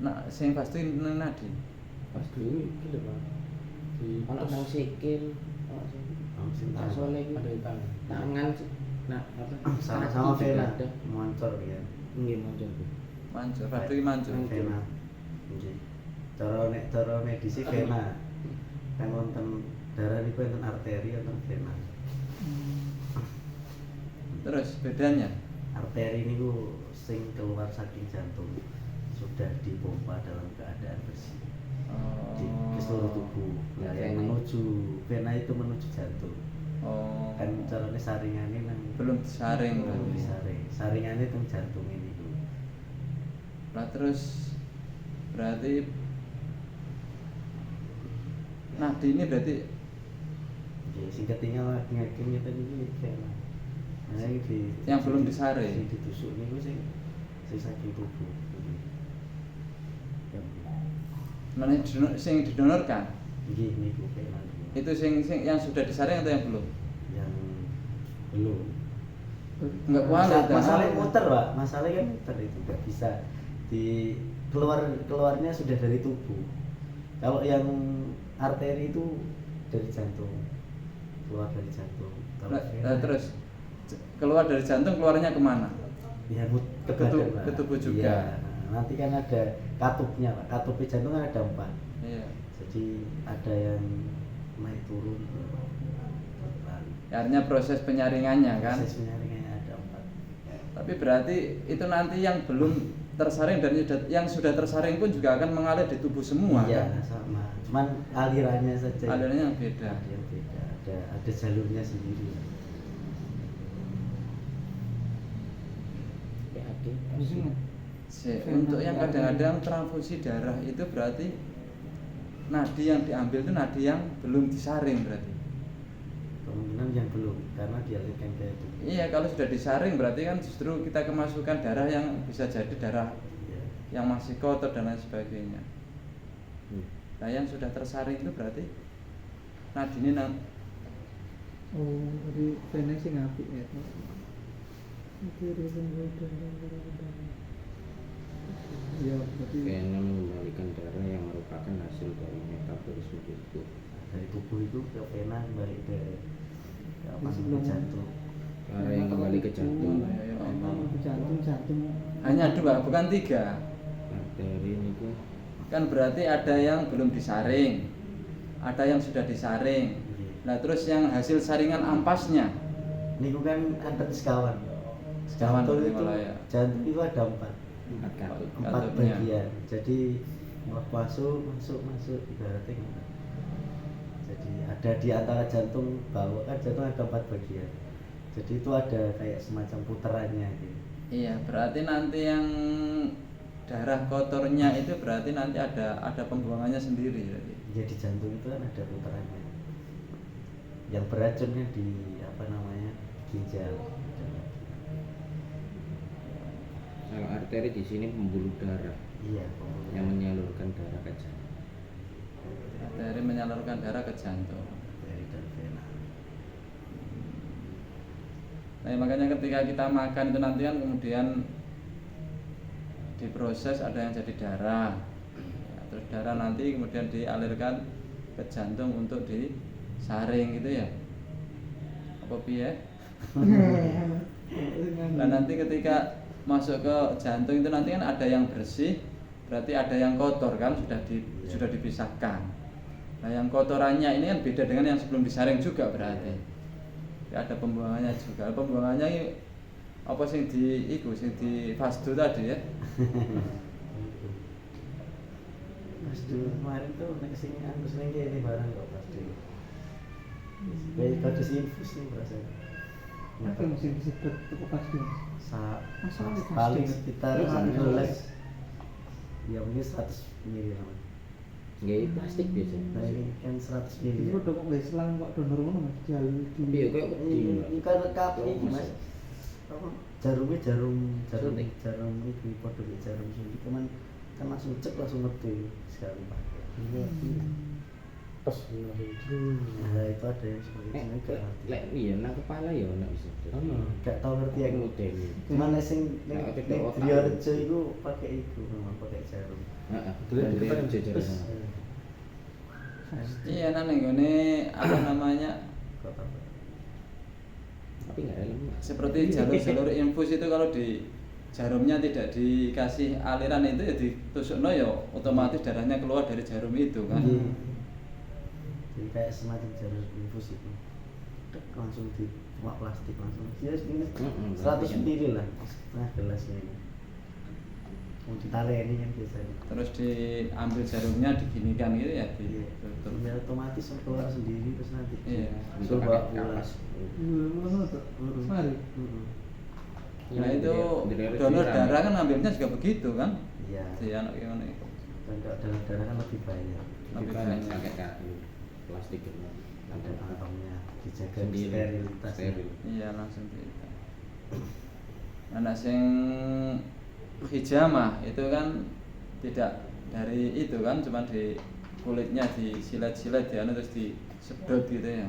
Speaker 1: Nah, sing pasti nang nadi.
Speaker 2: Pasti ini gila Pak. Di anak nang sikil, tasone iki tangan. Nah, apa?
Speaker 4: Sama-sama vena
Speaker 2: ada.
Speaker 4: moncor ya.
Speaker 2: Nggih moncor.
Speaker 1: Mancur, pasti mancur.
Speaker 4: Vena. Nggih. Cara medis vena. Kan wonten darah niku enten arteri atau vena.
Speaker 1: Terus bedanya?
Speaker 4: Arteri niku sing keluar saking jantung sudah dipompa dalam keadaan bersih ke seluruh tubuh. Nah, yang menuju vena itu menuju jantung.
Speaker 1: Oh.
Speaker 4: Kan caranya saringannya nang
Speaker 1: Belum disaring
Speaker 4: belum
Speaker 1: berarti.
Speaker 4: disaring. Saringannya teng jantung ini tuh.
Speaker 1: Nah, terus berarti nadi ini berarti
Speaker 4: Oke, sing ketinggal ngakimnya tadi ini vena. Nah, ini
Speaker 1: yang belum disaring.
Speaker 4: Sing ditusuk niku sing saking tubuh.
Speaker 1: mana sing didonorkan?
Speaker 4: Nggih niku vena.
Speaker 1: Itu sing yang sudah disaring atau yang belum?
Speaker 4: Yang belum.
Speaker 1: Enggak kualat.
Speaker 4: Masalahnya muter, Pak. Masalahnya kan muter itu enggak bisa di keluarnya sudah dari tubuh. Kalau yang arteri itu dari jantung. Keluar dari jantung. Kalau vena,
Speaker 1: Terus keluar dari jantung keluarnya kemana?
Speaker 4: ya ke
Speaker 1: Ke
Speaker 4: badan, Pak.
Speaker 1: tubuh juga.
Speaker 4: Iya. Nah, nanti kan ada katupnya, Pak. Katupnya jantung kan ada 4.
Speaker 1: Iya.
Speaker 4: Jadi ada yang naik turun.
Speaker 1: Artinya proses penyaringannya kan.
Speaker 4: Proses penyaringannya ada 4.
Speaker 1: Tapi berarti itu nanti yang belum tersaring dan yang sudah tersaring pun juga akan mengalir di tubuh semua
Speaker 4: Iya,
Speaker 1: kan?
Speaker 4: sama. Cuman alirannya saja.
Speaker 1: Alirannya yang beda.
Speaker 4: Ada yang beda. Ada jalurnya sendiri.
Speaker 1: Untuk yang kadang-kadang transfusi darah itu berarti nadi yang diambil itu nadi yang belum disaring berarti.
Speaker 4: Kemungkinan yang belum karena dialirkan ke tubuh.
Speaker 1: Iya, kalau sudah disaring berarti kan justru kita kemasukan darah yang bisa jadi darah
Speaker 4: Iya.
Speaker 1: yang masih kotor dan lain sebagainya. Nah, yang sudah tersaring itu berarti nadinya nang
Speaker 3: Oh, jadi vena sing apik ya. Ya, berarti
Speaker 2: Vena mengembalikan darah yang merupakan hasil dari metabolisme tubuh.
Speaker 4: Dari tubuh itu ke vena kembali ke apa
Speaker 3: Jadi
Speaker 4: namanya, jantung.
Speaker 2: Darah yang kembali ke jantung.
Speaker 1: Ya Allah.
Speaker 3: jantung
Speaker 1: Hanya 2, bukan 3.
Speaker 2: Arteri niku
Speaker 1: Kan berarti ada yang belum disaring, ada yang sudah disaring. Nah, terus yang hasil saringan ampasnya
Speaker 4: Niku kan ada sekawan.
Speaker 1: Sekawan
Speaker 4: Jantung
Speaker 1: berarti
Speaker 4: itu,
Speaker 1: malah ya.
Speaker 4: jantung itu ada 4.
Speaker 2: katut.
Speaker 4: 4
Speaker 1: Katupnya.
Speaker 4: bagian. Jadi masuk ibaratnya gitu. Jadi ada di antara jantung bawah kan jantung ada 4 bagian. Jadi itu ada kayak semacam putarannya gitu.
Speaker 1: Iya, berarti nanti yang darah kotornya itu berarti nanti ada pembuangannya sendiri berarti.
Speaker 4: Jadi jantung itu kan ada putarannya. Yang beracunnya di ginjal.
Speaker 2: Kalau arteri di sini pembuluh darah
Speaker 4: Iya,
Speaker 2: yang menyalurkan darah ke jantung.
Speaker 1: Arteri menyalurkan darah ke jantung.
Speaker 4: arteri dan vena.
Speaker 1: Nah, makanya ketika kita makan itu nanti kan kemudian diproses, ada yang jadi darah. Ya, terus darah nanti kemudian dialirkan ke jantung untuk disaring gitu ya. Apa piye? Nah, nanti ketika masuk ke jantung itu nanti kan ada yang bersih, berarti ada yang kotor kan sudah dipisahkan. Nah, yang kotorannya ini kan beda dengan yang sebelum disaring juga berarti. Ya, ada pembuangannya juga. Pembuangannya ini apa sing di fasdu tadi ya.
Speaker 4: Fasdu kemarin tuh nek sing aku sering ini barang kok fasdu. Kayak kado infus nih perasaan.
Speaker 3: Apa mesti disebut toko pasti?
Speaker 4: Paling sekitar 15. Ya mungkin 100 mili.
Speaker 2: Nggih plastik biasa.
Speaker 4: Nah ini kan 100
Speaker 3: Itu
Speaker 4: mili.
Speaker 3: udah kok nggak selang kok donor ngono Mas jalan di.
Speaker 2: Iya kayak
Speaker 4: Bukan rekap ini Mas. Jarumnya jarum
Speaker 2: Suntik.
Speaker 4: itu podo jarum suntik cuman kan langsung cek langsung metu sekali pakai.
Speaker 2: Terus
Speaker 4: Nah itu ada yang seperti itu.
Speaker 2: lek iya nang kepala ya nek bisa.
Speaker 4: Gak tau ngerti aku.
Speaker 2: Model.
Speaker 4: Cuman nek sing ning
Speaker 2: Nah, ketika otak.
Speaker 4: Triorjo iku pakai itu memang pakai jarum.
Speaker 2: Heeh.
Speaker 4: Dulu di depan
Speaker 2: jajaran.
Speaker 1: Iya, nang nggone apa namanya?
Speaker 4: Kotak.
Speaker 2: Tapi enggak ada lemak.
Speaker 1: Seperti jalur-jalur infus itu kalau di jarumnya tidak dikasih aliran itu ya ditusukno ya otomatis darahnya keluar dari jarum itu kan.
Speaker 4: Jadi kayak semacam jarum infus itu. Tek, langsung di cuma plastik langsung. Ya segini 100 ml lah. Setengah gelasnya ini. Mau ditaleni kan biasanya.
Speaker 1: Terus diambil jarumnya diginikan gitu ya
Speaker 4: Iya.
Speaker 1: ditutup.
Speaker 4: Ya otomatis keluar sendiri terus nanti.
Speaker 1: Iya.
Speaker 4: Suruh bawa pulang.
Speaker 2: kapas.
Speaker 3: Ngono tuh. Mari.
Speaker 1: Nah itu donor darah kan ambilnya juga begitu kan?
Speaker 4: Iya.
Speaker 1: Si anak gimana itu?
Speaker 4: Dan kalau dalam darah kan lebih banyak.
Speaker 1: Lebih
Speaker 2: Kita
Speaker 1: banyak.
Speaker 2: pakai kayu plastik gitu.
Speaker 4: Ada kantongnya, dijaga
Speaker 2: Sendiri.
Speaker 4: sterilitas.
Speaker 2: Steril.
Speaker 1: Iya langsung kita. Anak sing hijamah itu kan tidak dari itu kan, cuma di kulitnya disilet-silet ya, terus disedot gitu ya.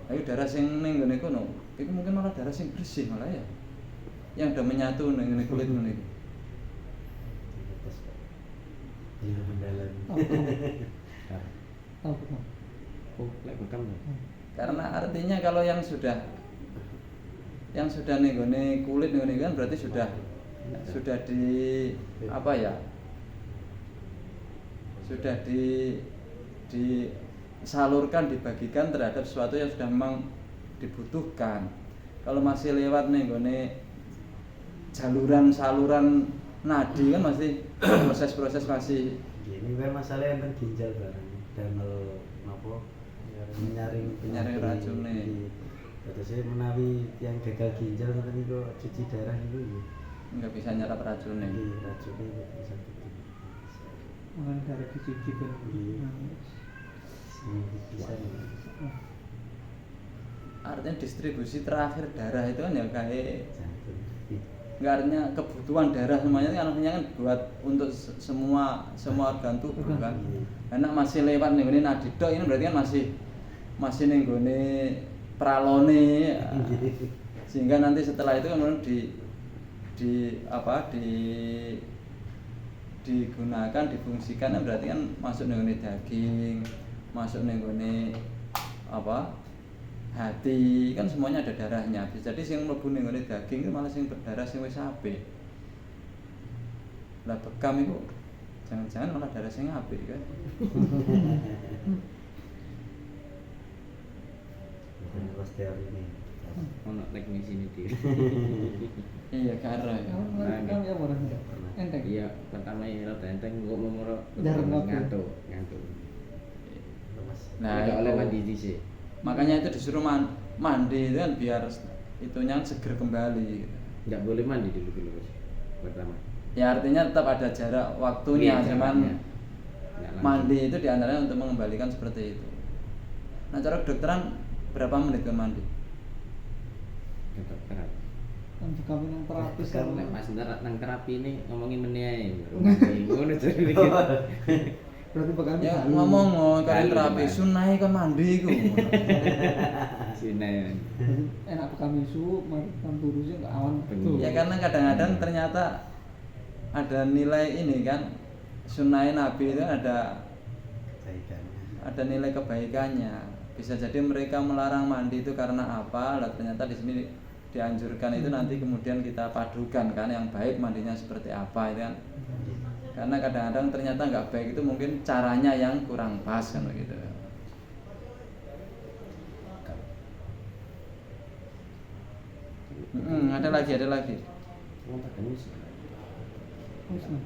Speaker 1: Ayo darah sing ning ngene kono, itu mungkin malah darah sing bersih malah ya. Yang udah menyatu ning ngene kulit ngono iki.
Speaker 4: Iya mendalam.
Speaker 3: Tahu betul.
Speaker 2: Oh, lek bekam ya.
Speaker 1: Karena artinya kalau yang sudah ning nggone kulit ning ngene kan berarti sudah di apa ya? Sudah disalurkan, dibagikan terhadap sesuatu yang sudah memang dibutuhkan. Kalau masih lewat nih gone saluran nadi kan masih proses-proses masih.
Speaker 4: Ini kan masalah yang ginjal barang damel napa
Speaker 1: Menyaring racune.
Speaker 4: Terus saya menawi yang gagal ginjal ngoten niku cuci darah niku ya.
Speaker 1: Nggak bisa nyerap racunnya.
Speaker 4: Iya, racunnya nggak bisa gitu.
Speaker 3: Makan darah dicuci kan.
Speaker 4: Bisa.
Speaker 1: Artinya distribusi terakhir darah itu kan ya kayak
Speaker 4: Jantung.
Speaker 1: nggak, artinya kebutuhan darah semuanya kan artinya kan buat untuk semua organ tubuh kan. Karena masih lewat nih ini nadi dok ini berarti kan masih nih gone pralone ya. Sehingga nanti setelah itu kan digunakan, difungsikan kan berarti kan masuk nih daging, masuk nih apa hati, kan semuanya ada darahnya. Jadi sing mlebu ning ngene daging itu malah sing berdarah sing wis apik. Lah bekam itu jangan-jangan malah darah sing apik kan.
Speaker 4: Bukan pas teori ini.
Speaker 2: Ono teknis ini dia.
Speaker 1: Iya karo ya.
Speaker 3: Kamu ya orang enteng.
Speaker 2: Iya, pertama ini rada enteng kok memoro
Speaker 3: Jarum waktu.
Speaker 2: ngantuk.
Speaker 1: Nah,
Speaker 2: Nah, oleh
Speaker 1: itu.
Speaker 2: mandi dhisik.
Speaker 1: Makanya itu disuruh mandi itu kan biar itunya seger kembali.
Speaker 2: Nggak boleh mandi dulu Bos. Pertama.
Speaker 1: Ya artinya tetap ada jarak waktunya,
Speaker 2: Iya,
Speaker 1: cuman
Speaker 2: jaraknya. Nggak langsung.
Speaker 1: mandi itu diantaranya untuk mengembalikan seperti itu. Nah cara kedokteran berapa menit kan mandi?
Speaker 2: Kedokteran.
Speaker 3: Kan bekam yang terapis kan.
Speaker 2: Nek pas nang terapi ini ngomongin meneh ae. Ngono jadi dikit.
Speaker 3: Berarti bekam
Speaker 1: Ya
Speaker 3: halu.
Speaker 1: ngomong kalian
Speaker 2: Halu,
Speaker 1: terapi
Speaker 2: Mas.
Speaker 1: sunai kan mandi ku.
Speaker 2: Sini.
Speaker 3: Enak bekam isu, mari kan turusnya enggak awan betul.
Speaker 1: Ya karena kadang-kadang ternyata ada nilai ini kan, sunai Nabi itu ada nilai kebaikannya. Bisa jadi mereka melarang mandi itu karena apa? Lah ternyata di sini dianjurkan itu nanti kemudian kita padukan kan yang baik mandinya seperti apa itu kan. Karena kadang-kadang ternyata nggak baik itu mungkin caranya yang kurang pas kan begitu. Ada lagi.
Speaker 3: Wis, nah.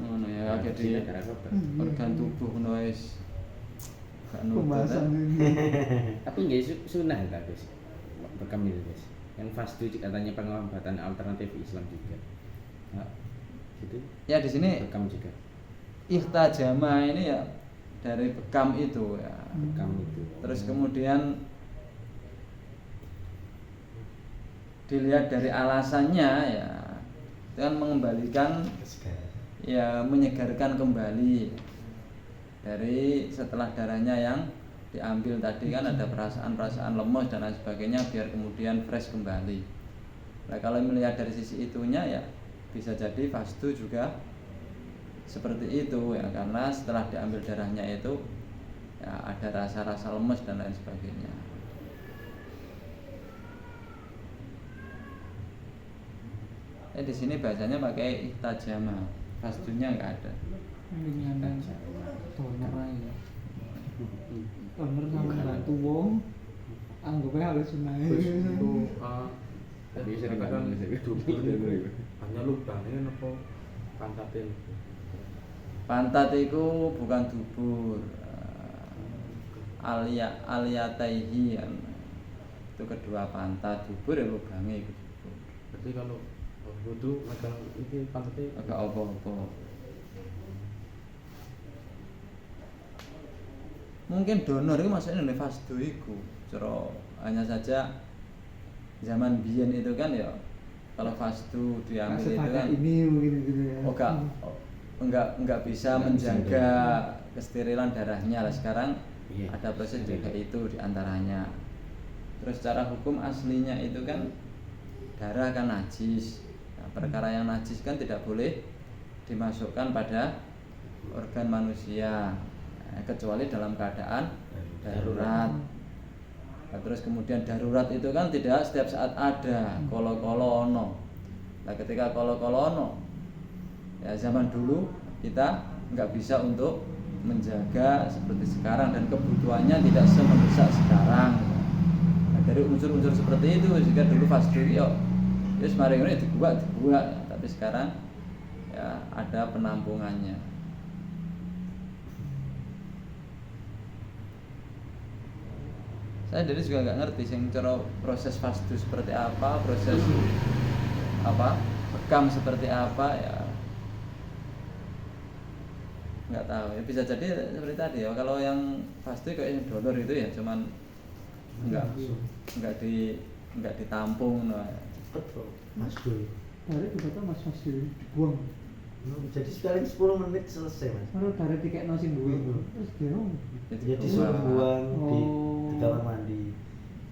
Speaker 1: Ngono ya jadi organ tubuh ngono wis gak nutut.
Speaker 3: Pembahasan ini.
Speaker 2: Tapi nggak sunah enggak guys? Bekam itu guys. Yang fastu katanya pengobatan alternatif Islam juga. Nah, gitu.
Speaker 1: Ya di sini
Speaker 2: Bekam juga.
Speaker 1: ihtajama ini ya dari bekam itu ya.
Speaker 2: Bekam itu.
Speaker 1: Terus kemudian dilihat dari alasannya ya itu kan mengembalikan ya menyegarkan kembali dari setelah darahnya yang diambil tadi kan ada perasaan-perasaan lemes dan lain sebagainya biar kemudian fresh kembali. Nah kalau melihat dari sisi itunya ya bisa jadi fastu juga seperti itu ya karena setelah diambil darahnya itu ya ada rasa-rasa lemes dan lain sebagainya. Di sini bahasanya pakai ihtajama, fastunya nggak ada.
Speaker 3: Mendingan donor aja. Donor sama bantu wong. Anggapnya harus sunai.
Speaker 2: Tapi sering
Speaker 5: kadang
Speaker 2: ngomong
Speaker 5: dubur itu hanya lubangnya apa pantatnya.
Speaker 1: Pantat itu bukan dubur, aliyataihi itu kedua pantat, dubur ya lubangnya itu dubur.
Speaker 5: Berarti kalau wudu megang ini pantatnya
Speaker 1: Agak apa-apa. Mungkin donor itu maksudnya nih fastu itu, hanya saja zaman biyen itu kan ya kalau fastu diambil itu kan
Speaker 3: ini mungkin gitu ya.
Speaker 1: enggak bisa menjaga kesterilan darahnya lah sekarang
Speaker 2: Iya.
Speaker 1: ada proses juga itu diantaranya. Terus secara hukum aslinya itu kan darah kan najis. Nah, perkara yang najis kan tidak boleh dimasukkan pada organ manusia kecuali dalam keadaan darurat. Nah, terus kemudian darurat itu kan tidak setiap saat ada, kolo-kolo ono. Nah ketika kolo-kolo ono ya zaman dulu kita nggak bisa untuk menjaga seperti sekarang dan kebutuhannya tidak semendesak sekarang. Nah, dari unsur-unsur seperti itu jika dulu fastu yo ya semarin ini dibuat, tapi sekarang ya ada penampungannya. Saya dari juga nggak ngerti sih cara proses fastu seperti apa, proses apa bekam seperti apa ya nggak tahu ya bisa jadi seperti tadi ya kalau yang pasti kayak yang donor itu ya cuman nggak ditampung no.
Speaker 4: Betul, Mas Dul.
Speaker 3: Dari juga Mas dibuang.
Speaker 4: Jadi sekali 10 menit selesai Mas.
Speaker 3: Kalau dari tiket nasi duit terus dia
Speaker 4: Ya disuruh buang di
Speaker 3: Oh.
Speaker 4: kamar mandi.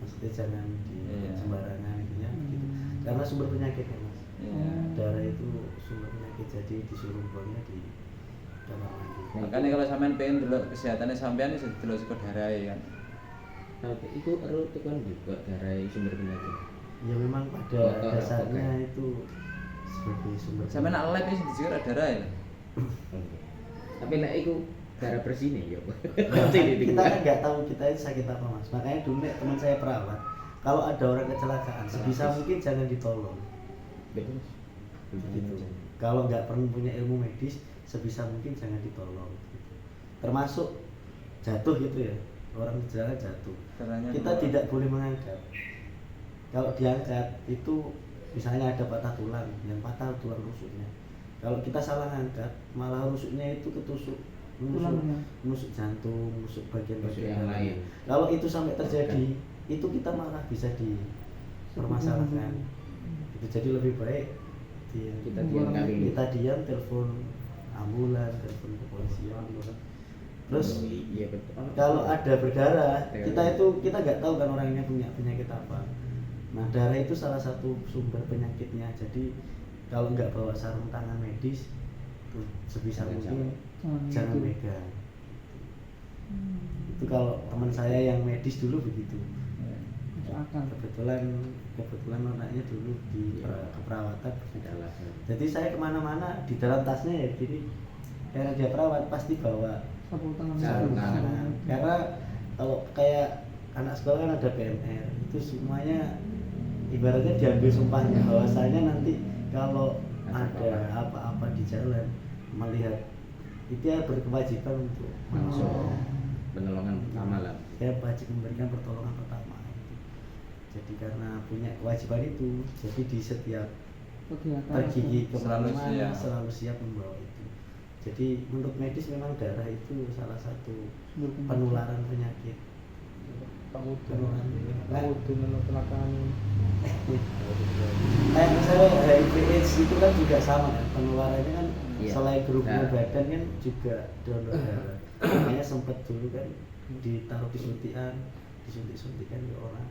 Speaker 4: Maksudnya jangan di
Speaker 1: Iya.
Speaker 4: sembarangan gitu ya. Gitu. Karena sumber penyakit kan Mas.
Speaker 1: Iya.
Speaker 4: Darah itu sumber penyakit jadi disuruh buangnya di kamar mandi.
Speaker 1: Makanya kalau sampean pengen dulu kesehatannya sampean itu dulu sekot darah kan.
Speaker 2: Oke, itu perlu tekan juga dari sumber penyakit.
Speaker 4: Ya memang pada
Speaker 2: Kotor,
Speaker 4: dasarnya
Speaker 2: oke.
Speaker 4: itu sebagai sumber
Speaker 1: Sampean nak lab itu disikur darah ya.
Speaker 2: Tapi nek iku darah bersih nih ya.
Speaker 4: Nah, kita kan nggak tahu kita ini sakit apa Mas. Makanya dulu nek teman saya perawat, kalau ada orang kecelakaan sebisa mungkin jangan ditolong.
Speaker 2: Betul.
Speaker 4: Gitu. Kalau nggak perlu punya ilmu medis, sebisa mungkin jangan ditolong. Gitu. Termasuk jatuh gitu ya. orang kecelakaan jatuh,
Speaker 1: Darahnya
Speaker 4: kita
Speaker 1: keluar.
Speaker 4: tidak boleh mengangkat. Kalau diangkat itu misalnya ada patah tulang, yang patah tulang rusuknya. Kalau kita salah ngangkat, malah rusuknya itu ketusuk
Speaker 3: Tulangnya.
Speaker 4: menusuk jantung, menusuk
Speaker 2: Menusuk
Speaker 4: bagian-bagian
Speaker 2: yang lain.
Speaker 4: Kalau itu sampai terjadi, itu kita malah bisa dipermasalahkan. Itu jadi lebih baik
Speaker 2: Kita diam kali.
Speaker 4: kita diam, telepon ambulan, telepon kepolisian. Terus
Speaker 2: iya betul.
Speaker 4: kalau ada berdarah,
Speaker 2: Iya.
Speaker 4: kita nggak tahu kan orangnya punya penyakit apa. Nah, darah itu salah satu sumber penyakitnya. Jadi kalau nggak bawa sarung tangan medis, tuh sebisa mungkin jangan megang. Itu kalau teman saya yang medis dulu begitu.
Speaker 3: Masuk akal.
Speaker 4: Kebetulan anaknya dulu di keperawatan.
Speaker 2: Adalah
Speaker 4: Jadi saya kemana-mana di dalam tasnya ya gini, karena dia perawat pasti bawa
Speaker 3: Sapu tangan.
Speaker 2: Sarung tangan.
Speaker 4: karena kalau kayak anak sekolah kan ada PMR, itu semuanya ibaratnya diambil sumpahnya bahwasanya nanti kalau ada apa-apa di jalan melihat itu ya berkewajiban untuk
Speaker 2: masuk penolongan pertama lah.
Speaker 4: saya wajib memberikan pertolongan pertama gitu. Jadi karena punya kewajiban itu, jadi di setiap
Speaker 3: Kegiatan.
Speaker 4: pergi
Speaker 1: Selalu
Speaker 4: kemana-mana
Speaker 1: siap.
Speaker 4: selalu siap membawa itu. Jadi menurut medis memang darah itu salah satu penularan penyakit. Penularan penyakit. Nah,
Speaker 3: kecelakaan.
Speaker 4: kayak misalnya HIV/AIDS itu kan juga sama kan, penularannya kan
Speaker 2: Iya.
Speaker 4: selain berhubungan
Speaker 2: Nah.
Speaker 4: badan kan juga donor darah. Makanya sempat dulu kan ditaruh disuntik-suntikan ke orang.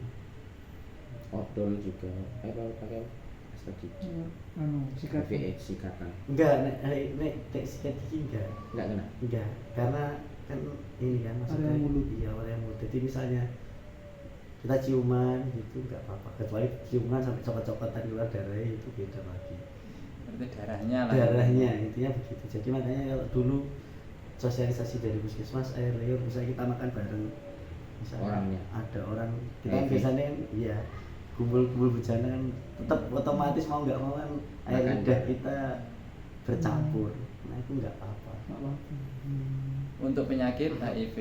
Speaker 2: Odol juga. Pakai tadi.
Speaker 3: Sikat.
Speaker 2: VX sikatan.
Speaker 4: Enggak, nek sikat gigi enggak.
Speaker 2: Enggak kena.
Speaker 4: Enggak, karena kan ini kan maksudnya
Speaker 3: Area mulut.
Speaker 4: iya area mulut. Jadi misalnya kita ciuman gitu enggak apa-apa, kecuali ciuman sampai copot-copotan keluar darah itu beda lagi.
Speaker 1: Berarti darahnya lah.
Speaker 4: Darahnya intinya begitu. Jadi makanya kalau dulu sosialisasi dari puskesmas air liur misalnya kita makan bareng, misalnya
Speaker 2: Orangnya.
Speaker 4: ada orang kita kan
Speaker 2: Oke.
Speaker 4: biasanya kan, iya kumpul-kumpul bejana kan tetap otomatis mau nggak mau kan air
Speaker 2: Makan.
Speaker 4: lidah kita bercampur. Nah itu nggak apa-apa.
Speaker 1: Untuk penyakit HIV.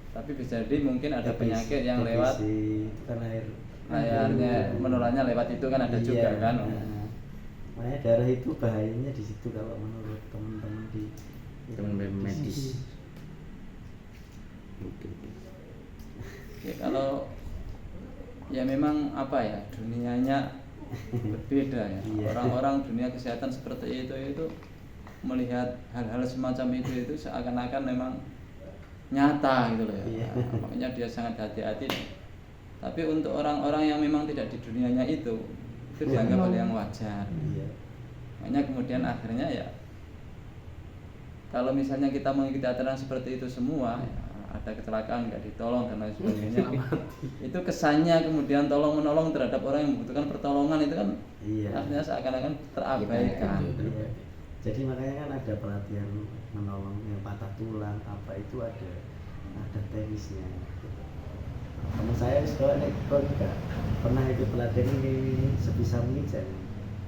Speaker 1: Tapi bisa jadi mungkin ada penyakit yang
Speaker 4: TBC,
Speaker 1: lewat
Speaker 4: itu kan air
Speaker 1: layarnya, menularnya lewat itu kan ada juga kan.
Speaker 4: Nah, makanya darah itu bahayanya di situ kalau menurut teman-teman di
Speaker 2: Teman medis. Mungkin.
Speaker 1: Ya, kalau ya memang apa ya, dunianya berbeda ya.
Speaker 4: Iya.
Speaker 1: Orang-orang dunia kesehatan seperti itu melihat hal-hal semacam itu seakan-akan memang nyata gitu loh ya.
Speaker 4: Iya.
Speaker 1: Makanya dia sangat hati-hati. Tapi untuk orang-orang yang memang tidak di dunianya itu dianggap hal yang wajar.
Speaker 4: Iya.
Speaker 1: Makanya kemudian akhirnya ya kalau misalnya kita mengikuti aturan seperti itu semua ya, ada kecelakaan nggak ditolong dan lain sebagainya, itu kesannya kemudian tolong menolong terhadap orang yang membutuhkan pertolongan itu kan
Speaker 4: Iya.
Speaker 1: akhirnya seakan-akan terabaikan.
Speaker 4: Iya. Jadi makanya kan ada pelatihan menolong yang patah tulang apa itu ada teknisnya. Teman saya sekolah juga pernah ikut pelatihan ini, sebisa mungkin jangan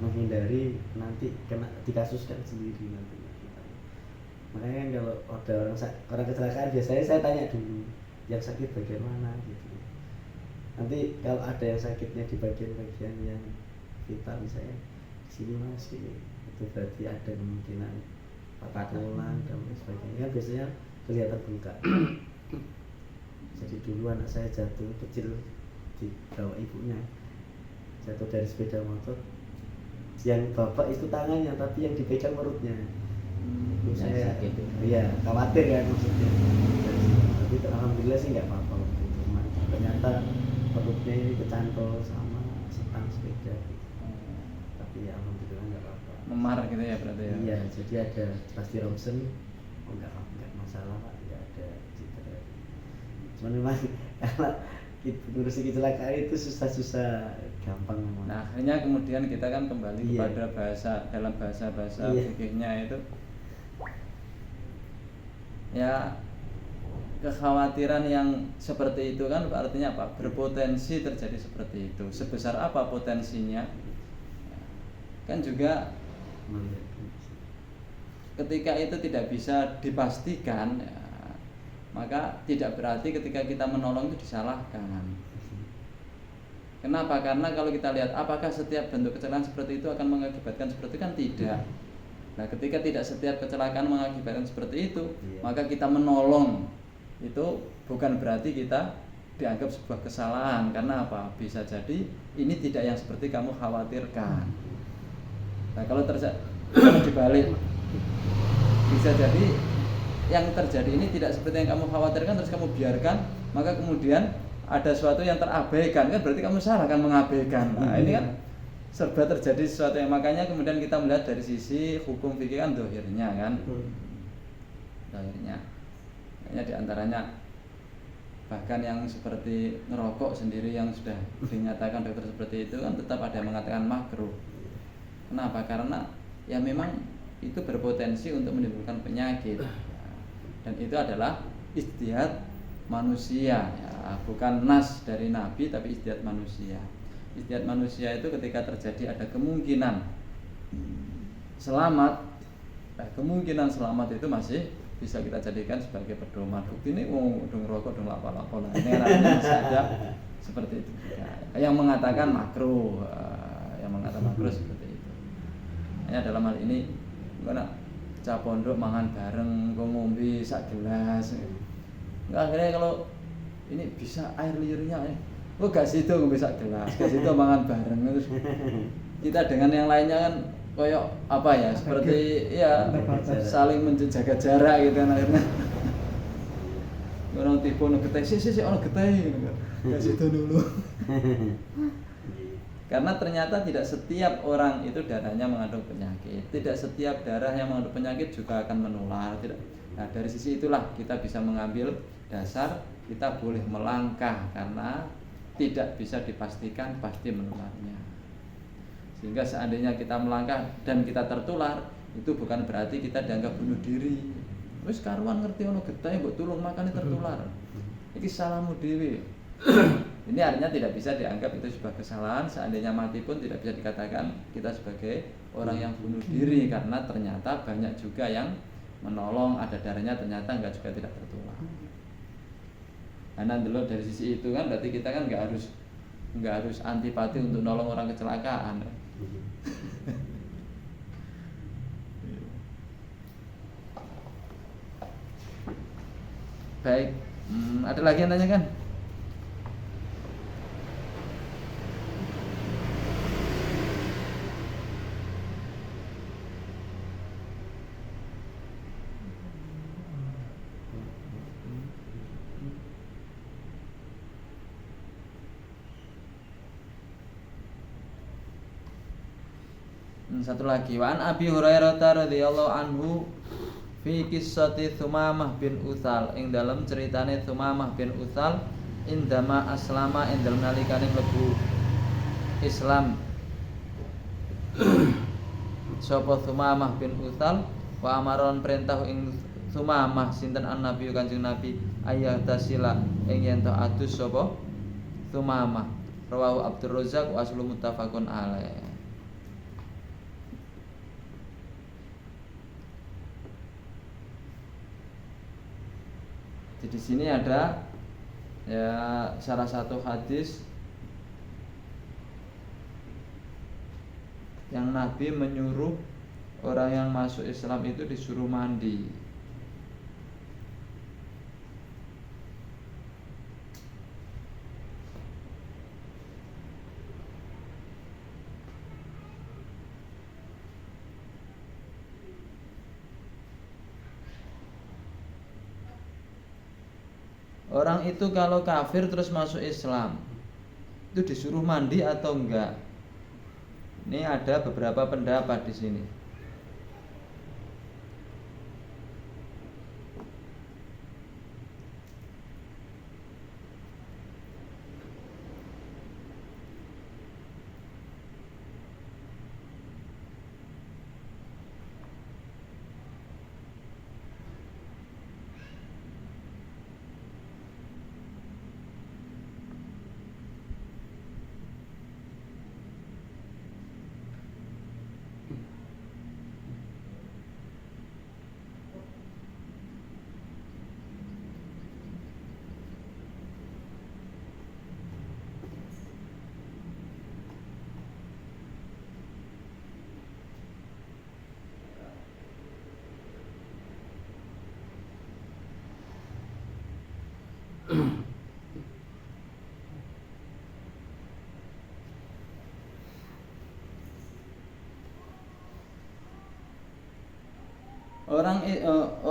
Speaker 4: menghindari nanti kena dikasuskan sendiri nanti. Makanya kan kalau ada orang kecelakaan biasanya saya tanya dulu yang sakit bagian mana gitu. Nanti kalau ada yang sakitnya di bagian-bagian yang vital misalnya sini mas sini, itu berarti ada kemungkinan patah tulang dan lain sebagainya. Kan biasanya kelihatan bengkak. Jadi dulu anak saya jatuh kecil di bawah ibunya, jatuh dari sepeda motor. Yang bapak itu tangannya tapi yang dipegang perutnya. Itu saya
Speaker 2: sakit.
Speaker 4: iya khawatir kan maksudnya. Tapi alhamdulillah sih nggak apa-apa waktu itu. Cuma ternyata perutnya ini kecantol sama stang sepeda gitu. Tapi ya alhamdulillah nggak apa-apa.
Speaker 1: Memar gitu ya berarti ya.
Speaker 4: Iya, jadi ada pasti ronsen, oh nggak masalah pak, nggak ada cedera. Cuman memang karena ngurusi kecelakaan itu susah gampang memang.
Speaker 1: Nah akhirnya kemudian kita kan kembali
Speaker 4: Iya.
Speaker 1: kepada dalam bahasa
Speaker 4: Iya.
Speaker 1: fikihnya itu ya, kekhawatiran yang seperti itu kan artinya apa? Berpotensi terjadi seperti itu. Sebesar apa potensinya? Kan juga
Speaker 4: Melihat kondisi.
Speaker 1: ketika itu tidak bisa dipastikan ya, maka tidak berarti ketika kita menolong itu disalahkan. Kenapa? Karena kalau kita lihat apakah setiap bentuk kecelakaan seperti itu akan mengakibatkan seperti itu, kan tidak. Nah, ketika tidak setiap kecelakaan mengakibatkan seperti itu, maka kita menolong itu bukan berarti kita dianggap sebuah kesalahan. Karena apa? Bisa jadi ini tidak yang seperti kamu khawatirkan. Nah, kalau dibalik, bisa jadi yang terjadi ini tidak seperti yang kamu khawatirkan, terus kamu biarkan, maka kemudian ada sesuatu yang terabaikan, kan berarti kamu salah kan mengabaikan. Nah, ini kan serba terjadi sesuatu yang, makanya kemudian kita melihat dari sisi hukum fikih kan dohirnya kan, dohirnya. Makanya diantaranya bahkan yang seperti ngerokok sendiri yang sudah dinyatakan dokter seperti itu kan tetap ada yang mengatakan makruh. Kenapa? Karena ya memang itu berpotensi untuk menimbulkan penyakit, dan itu adalah ijtihad manusia, ya, bukan nas dari Nabi tapi ijtihad manusia. Ijtihad manusia itu ketika terjadi ada kemungkinan selamat, kemungkinan selamat itu masih bisa kita jadikan sebagai pedoman. Bukti ini dong rokok dong apa-apa. Nah, ini artinya masih ada seperti itu. Ya, yang mengatakan makruh, seperti itu. Hanya dalam hal ini, karena cah pondok mangan bareng, ngombe sak gelas. Akhirnya kalau ini bisa air liurnya, gak situ ngombe sak gelas, gak situ mangan bareng. Terus kita dengan yang lainnya kan koyok apa ya, seperti ya saling menjaga jarak gitu kan akhirnya. Orang tipe ono getih, sih ono getih. Gak situ dulu. Karena ternyata tidak setiap orang itu darahnya mengandung penyakit, tidak setiap darah yang mengandung penyakit juga akan menular, tidak. Nah, dari sisi itulah kita bisa mengambil dasar kita boleh melangkah karena tidak bisa dipastikan pasti menularnya. Sehingga seandainya kita melangkah dan kita tertular, itu bukan berarti kita dianggap bunuh diri. Wis karuan ngerti ono getih mbok tulung makane tertular. Iki salahmu dhewe. Ini artinya tidak bisa dianggap itu sebuah kesalahan. Seandainya mati pun tidak bisa dikatakan kita sebagai orang yang bunuh diri, karena ternyata banyak juga yang menolong, ada darahnya ternyata enggak juga tidak tertular. Karena dulu dari sisi itu kan berarti kita kan enggak harus antipati untuk nolong orang kecelakaan. Baik, ada lagi yang tanyakan? Satu lagi, wa an Abi Hurairah radhiyallahu anhu fi qissati Tsumamah bin Utsal, ing dalam ceritane Tsumamah bin Utsal indama aslama ing dalem nalikane mlebu Islam sapa Tsumamah bin Utsal wa amaron perintah ing Tsumamah sinten an-nabi Kanjeng Nabi ayat tasila ing yen to adus sapa Tsumamah. Rawahu Abdur Razzaq wa aslu muttafaqun alaih. Di sini ada ya salah satu hadis yang Nabi menyuruh orang yang masuk Islam itu disuruh mandi. Orang itu kalau kafir terus masuk Islam itu disuruh mandi atau enggak? Ini ada beberapa pendapat di sini.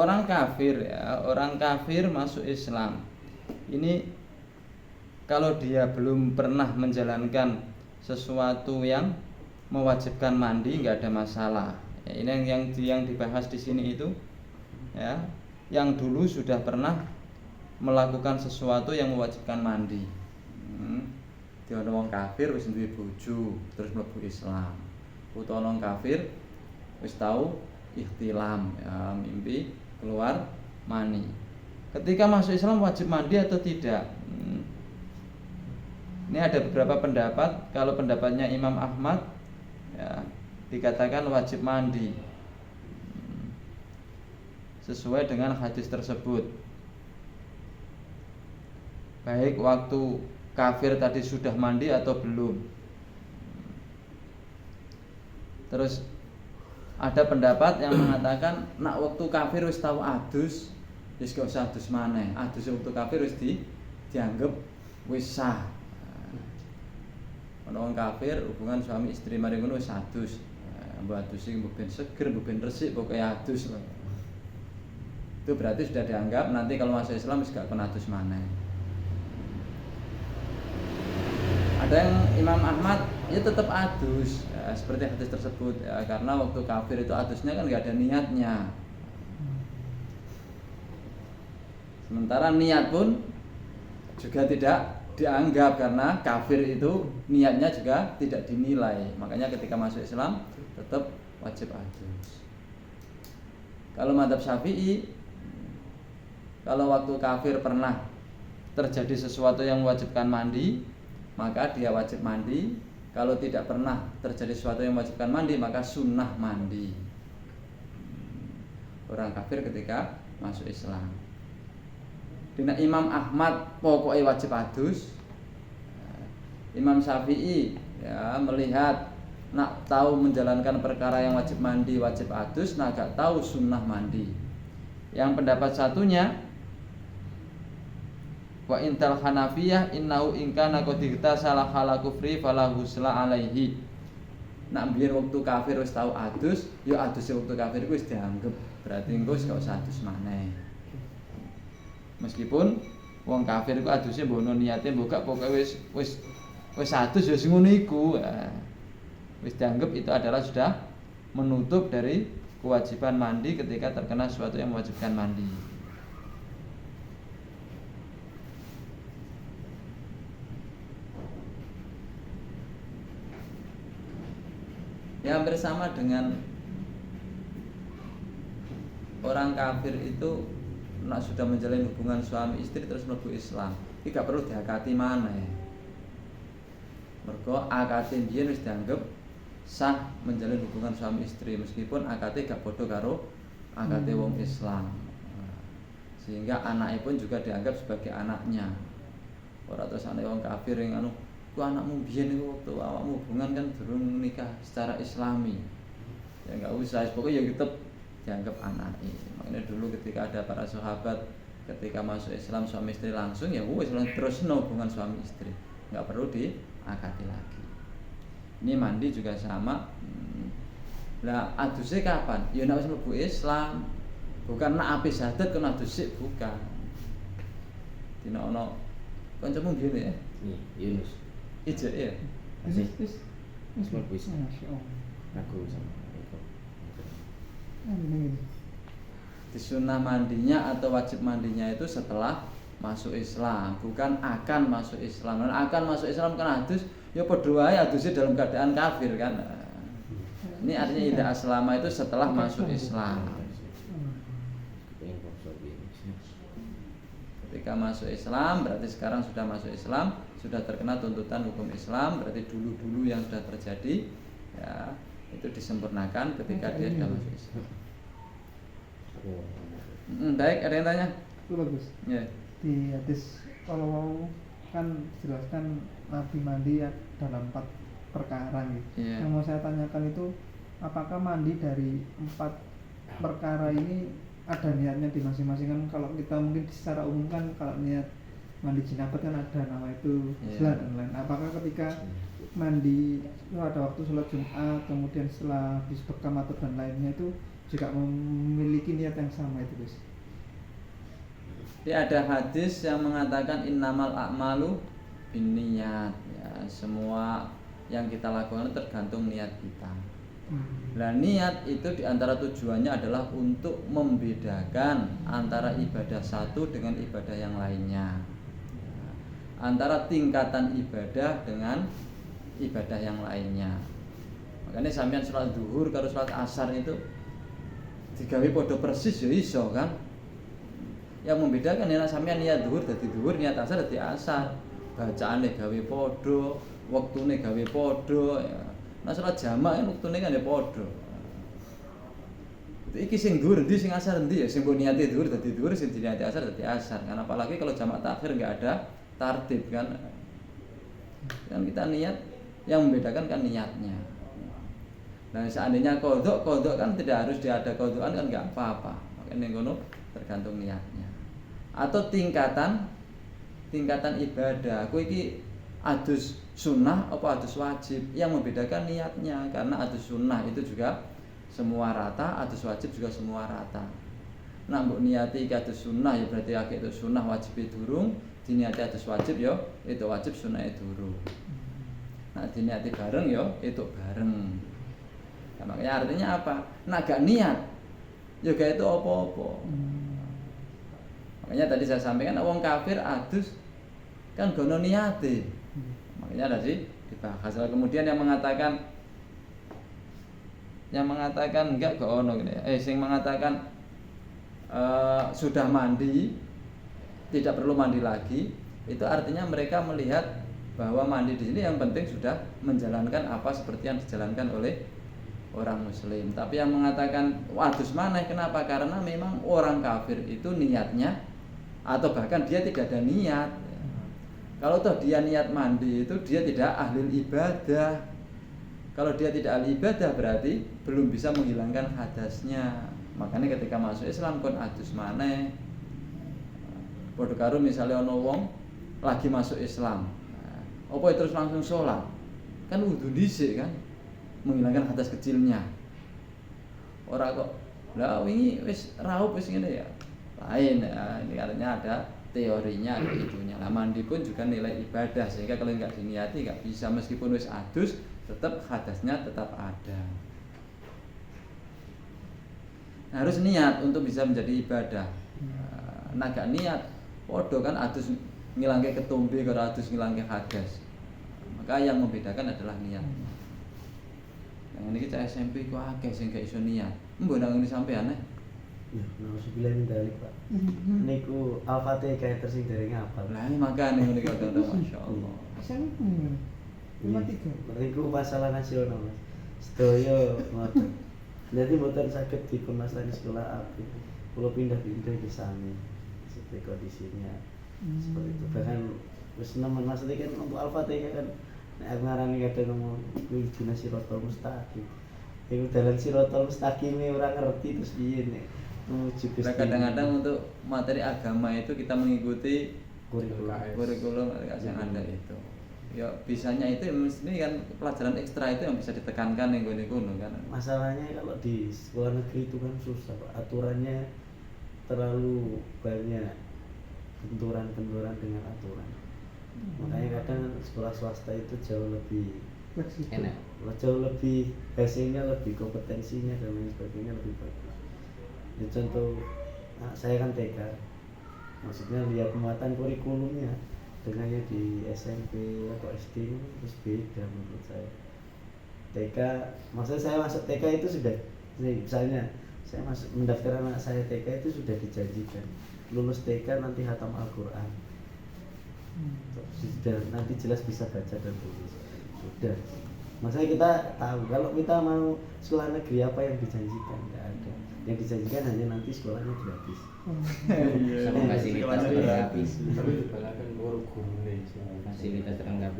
Speaker 1: Orang kafir ya, orang kafir masuk Islam. Ini kalau dia belum pernah menjalankan sesuatu yang mewajibkan mandi nggak ada masalah. Ya, ini yang dibahas di sini itu ya, yang dulu sudah pernah melakukan sesuatu yang mewajibkan mandi. Dia wong kafir wis duwe bojo terus mlebu Islam. Utawa wong kafir wis tahu ihtilam ya, mimpi keluar mani. Ketika masuk Islam wajib mandi atau tidak? Ini ada beberapa pendapat. Kalau pendapatnya Imam Ahmad ya, dikatakan wajib mandi sesuai dengan hadis tersebut. Baik waktu kafir tadi sudah mandi atau belum. Terus ada pendapat yang mengatakan nak waktu kafir wis tahu adus, wis gak usah adus maneh. Adus waktu kafir wis dianggap wis sah. Ana wong kafir hubungan suami istri mari ngono wis adus. Mbok adus iki mbok ben seger, mbok ben resik pokoke adus. Itu berarti sudah dianggap nanti kalau masuk Islam wis gak kena adus maneh. Ada yang Imam Ahmad ya tetap adus ya, seperti hadis tersebut ya, karena waktu kafir itu adusnya kan nggak ada niatnya. Sementara niat pun juga tidak dianggap karena kafir itu niatnya juga tidak dinilai. Makanya ketika masuk Islam tetap wajib adus. Kalau mazhab Syafi'i, kalau waktu kafir pernah terjadi sesuatu yang mewajibkan mandi, maka dia wajib mandi. Kalau tidak pernah terjadi sesuatu yang mewajibkan mandi, maka sunnah mandi. Orang kafir ketika masuk Islam. Dina Imam Ahmad pokoknya wajib adus. Imam Syafi'i ya melihat nak tahu menjalankan perkara yang wajib mandi, wajib adus, nah gak tahu sunnah mandi. Yang pendapat satunya wa intal Hanafiyah innahu in kana qad salah hala kufri fala husla alaihi. Nak biyen waktu kafir wis tau adus, ya adus waktu kafir wis dianggap berarti engko wis gak usah adus maneh. Meskipun wong kafir iku aduse mbono niate mbok gak pokoke wis adus ya sing ngono iku. Wis dianggap itu adalah sudah menutup dari kewajiban mandi ketika terkena sesuatu yang mewajibkan mandi. Ya hampir sama dengan orang kafir itu nak sudah menjalin hubungan suami istri terus mlebu Islam, iki gak perlu diakati maneh. Mergo akate biyen wis dianggap sah menjalin hubungan suami istri meskipun akate gak padha karo akate wong Islam. Sehingga anaknya pun juga dianggap sebagai anaknya. Ora terus anake wong kafir yang anu ku anakmu biyen iku waktu awakmu hubungan kan durung nikah secara Islami. Ya enggak usah, pokoknya ya tetap dianggap anaknya. Makanya dulu ketika ada para sahabat ketika masuk Islam suami istri langsung ya wis terus hubungan suami istri. Enggak perlu diakati lagi. Ini mandi juga sama. Lah aduse kapan? Ya nek wis mlebu Islam. Bukan nek ape syahadat kena adus bukan. Dina ono kancamu biyen ya?
Speaker 2: Yunus.
Speaker 1: Ijek ya.
Speaker 3: Wis
Speaker 2: mlebu Islam.
Speaker 3: Masyaallah.
Speaker 2: Aku sama itu.
Speaker 1: Di sunnah mandinya atau wajib mandinya itu setelah masuk Islam, bukan akan masuk Islam. Dan akan masuk Islam kan adus, ya padha wae adusnya dalam keadaan kafir kan. Ini artinya ida aslama itu setelah masuk Islam. Ketika masuk Islam berarti sekarang sudah masuk Islam, sudah terkena tuntutan hukum Islam, berarti dulu-dulu yang sudah terjadi ya itu disempurnakan ketika dia sudah masuk Islam. Baik, ada yang tanya?
Speaker 3: Itu bagus.
Speaker 1: Ya.
Speaker 3: Di hadis kalau kan jelaskan Nabi mandi ya dalam 4 perkara gitu.
Speaker 1: Iya.
Speaker 3: Yang mau saya tanyakan itu apakah mandi dari 4 perkara ini ada niatnya di masing-masing kan? Kalau kita mungkin secara umum kan kalau niat mandi jinabat kan ada nama itu
Speaker 1: Iya.
Speaker 3: Islah dan lain. Apakah ketika mandi itu ada waktu sholat Jumat kemudian setelah habis bekam atau dan lainnya itu juga memiliki niat yang sama itu guys?
Speaker 1: Jadi ada hadis yang mengatakan innamal a'malu binniyat, ya, semua yang kita lakukan tergantung niat kita. Nah, niat itu diantara tujuannya adalah untuk membedakan antara ibadah satu dengan ibadah yang lainnya, ya, antara tingkatan ibadah dengan ibadah yang lainnya. Makanya sampean sholat zuhur karo sholat asar itu digawe padha persis ya iso kan. Yang membedakan ya sampean niat zuhur dadi zuhur, niat asar dadi asar. Bacaane gawe padha, wektune gawe padha ya. Nah sholat jamak kan wektune kan ya padha. Iki sing dhuwur endi sing asar endi ya sing mbok niati dhuwur dadi dhuwur, sing diniati asar dadi asar. Karena apalagi kalau jamak takhir enggak ada tartib kan. Kan kita niat, yang membedakan kan niatnya. Nah seandainya kodok kan tidak harus ada kodokan kan enggak apa-apa. Makanya ngono tergantung niatnya. Atau tingkatan ibadah. Kowe iki adus sunnah apa adus wajib, yang membedakan niatnya. Karena adus sunnah itu juga semua rata, adus wajib juga semua rata. Nah mbok niati iki adus sunnah ya berarti akeh itu sunnah wajib durung, diniati adus wajib ya itu wajib sunnah durung. Nah diniati bareng ya itu bareng. Nah, makanya artinya apa? Nah gak niat ya gak itu apa-apa. Makanya tadi saya sampaikan wong kafir adus kan gono niate. Makanya ada sih dibahas. Kemudian yang mengatakan enggak gak ono gini. Sing mengatakan sudah mandi tidak perlu mandi lagi, itu artinya mereka melihat bahwa mandi di sini yang penting sudah menjalankan apa seperti yang dijalankan oleh orang muslim. Tapi yang mengatakan adus maneh kenapa? Karena memang orang kafir itu niatnya atau bahkan dia tidak ada niat. Kalau toh dia niat mandi itu dia tidak ahli ibadah. Kalau dia tidak ahli ibadah berarti belum bisa menghilangkan hadasnya. Makanya ketika masuk Islam kon adus maneh. Padha karo misalnya ana wong lagi masuk Islam. Apa terus langsung sholat? Kan wudu dhisik kan. Menghilangkan hadas kecilnya. Ora kok lah wingi wis raup wis ngene ya. Lain ya, ini artinya ada teorinya, ada itunya. Lah mandi pun juga nilai ibadah sehingga kalau enggak diniati enggak bisa meskipun wis adus tetap hadasnya tetap ada. Nah, harus niat untuk bisa menjadi ibadah. Nah gak niat podo kan adus ngilangke ketombe karo adus ngilangke hadas. Maka yang membedakan adalah niat. Yang ini kita SMP ku akeh sing gak iso niat. Mbok nang ngene sampean
Speaker 4: Ya, nauzubillah min dzalik, Pak. Niku Al-Fatihah tersing dereng apal.
Speaker 1: Lah makane ngene kok masyaallah.
Speaker 3: SMP 53.
Speaker 4: Niku masalah nasional, Mas. Sedaya ngoten. Jadi mboten saged dipunmasani sekolah apik. Kula pindah-pindah di sana. Seperti kondisinya seperti itu. Bahkan wis nemen maksudnya kan untuk Al-Fatihah kan nek ngarani kadang ngomong kuwi dina siratal mustaqim. Iku dalan siratal mustaqim ora ngerti terus piye nek menuju Gusti.
Speaker 1: Kadang-kadang untuk materi agama itu kita mengikuti kurikulum yang ada itu. Ya bisanya itu mesti kan pelajaran ekstra itu yang bisa ditekankan yang gone-gone kan.
Speaker 4: Masalahnya kalau di sekolah negeri itu kan susah, Pak. Aturannya terlalu banyak, benturan-benturan dengan aturan. Makanya kadang sekolah swasta itu jauh lebih
Speaker 2: Enak.
Speaker 4: jauh lebih hasilnya, lebih kompetensinya dan lain sebagainya lebih bagus. Ya, contoh saya kan TK, maksudnya lihat muatan kurikulumnya dengannya di SMP atau SD terus beda menurut saya. TK, maksudnya saya masuk TK itu sudah, misalnya saya masuk mendaftar anak saya TK itu sudah dijanjikan lulus TK nanti khatam Al-Quran, sudah nanti jelas bisa baca dan tulis, sudah. Maksudnya kita tahu kalau kita mau sekolah negeri apa yang dijanjikan, tidak ada. Yang dijanjikan hanya nanti sekolahnya gratis.
Speaker 2: Sama fasilitas gratis.
Speaker 5: Tapi balakan guru-gurune sih.
Speaker 2: Fasilitas terlengkap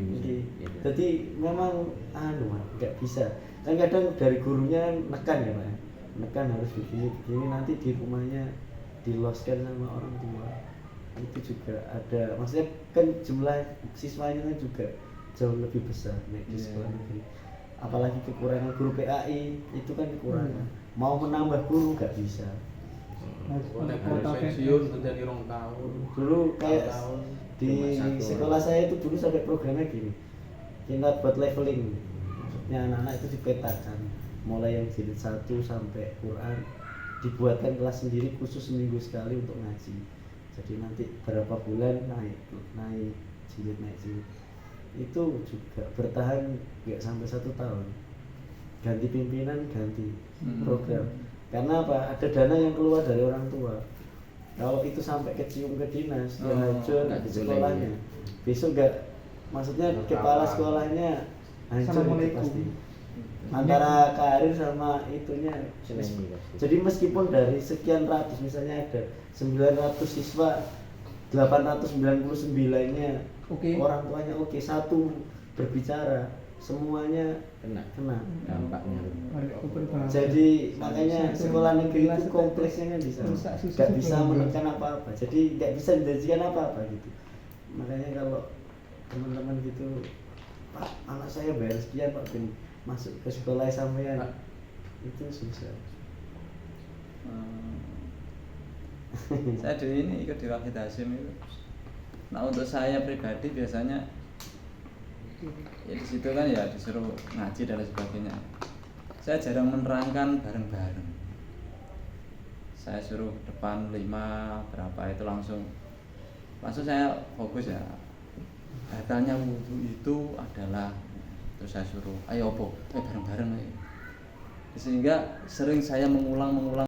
Speaker 4: Jadi memang nggak bisa. Kan kadang dari gurunya nekan ya, Pak. Nekan harus begini nanti di rumahnya diloskan sama orang tua. itu juga ada, maksudnya kan jumlah siswanya kan juga jauh lebih besar nih di sekolah negeri, apalagi kekurangan guru PAI itu kan kekurangan, mau menambah guru nggak bisa.
Speaker 5: Nek pensiun menjadi 2 tahun.
Speaker 4: Dulu kayak
Speaker 5: tahun,
Speaker 4: di
Speaker 5: cuma 1
Speaker 4: sekolah saya itu dulu sampai programnya gini, kita buat leveling, maksudnya anak-anak itu dipetakan mulai yang jilid 1 sampai Quran, dibuatkan kelas sendiri khusus seminggu sekali untuk ngaji. Jadi nanti berapa bulan naik jilid itu juga bertahan nggak sampai 1 tahun, ganti pimpinan, ganti program. Karena apa? Ada dana yang keluar dari orang tua. Kalau itu sampai kecium ke dinas, dia hancur di sekolahnya. Besok nggak, maksudnya kepala sekolahnya hancur itu pasti. Antara karir sama itunya. Jadi meskipun dari sekian ratus, misalnya ada 900 siswa, 899-nya orang tuanya oke, 1 berbicara, semuanya kena
Speaker 2: dampaknya.
Speaker 4: Jadi makanya sekolah negeri itu kompleksnya kan di sana, nggak bisa menekan apa-apa, jadi nggak bisa menjanjikan apa-apa gitu. Makanya kalau teman-teman gitu, Pak, anak saya bayar sekian Pak, ben masuk ke sekolah sampean, itu susah.
Speaker 1: Saya di ini ikut di Wahid Hasyim itu. Nah untuk saya pribadi biasanya ya di situ kan ya disuruh ngaji dan lain sebagainya. Saya jarang menerangkan bareng-bareng. Saya suruh depan 5 berapa itu langsung saya fokus ya. Batalnya wudhu itu adalah, terus saya suruh ayo bareng-bareng ayo. Sehingga sering saya mengulang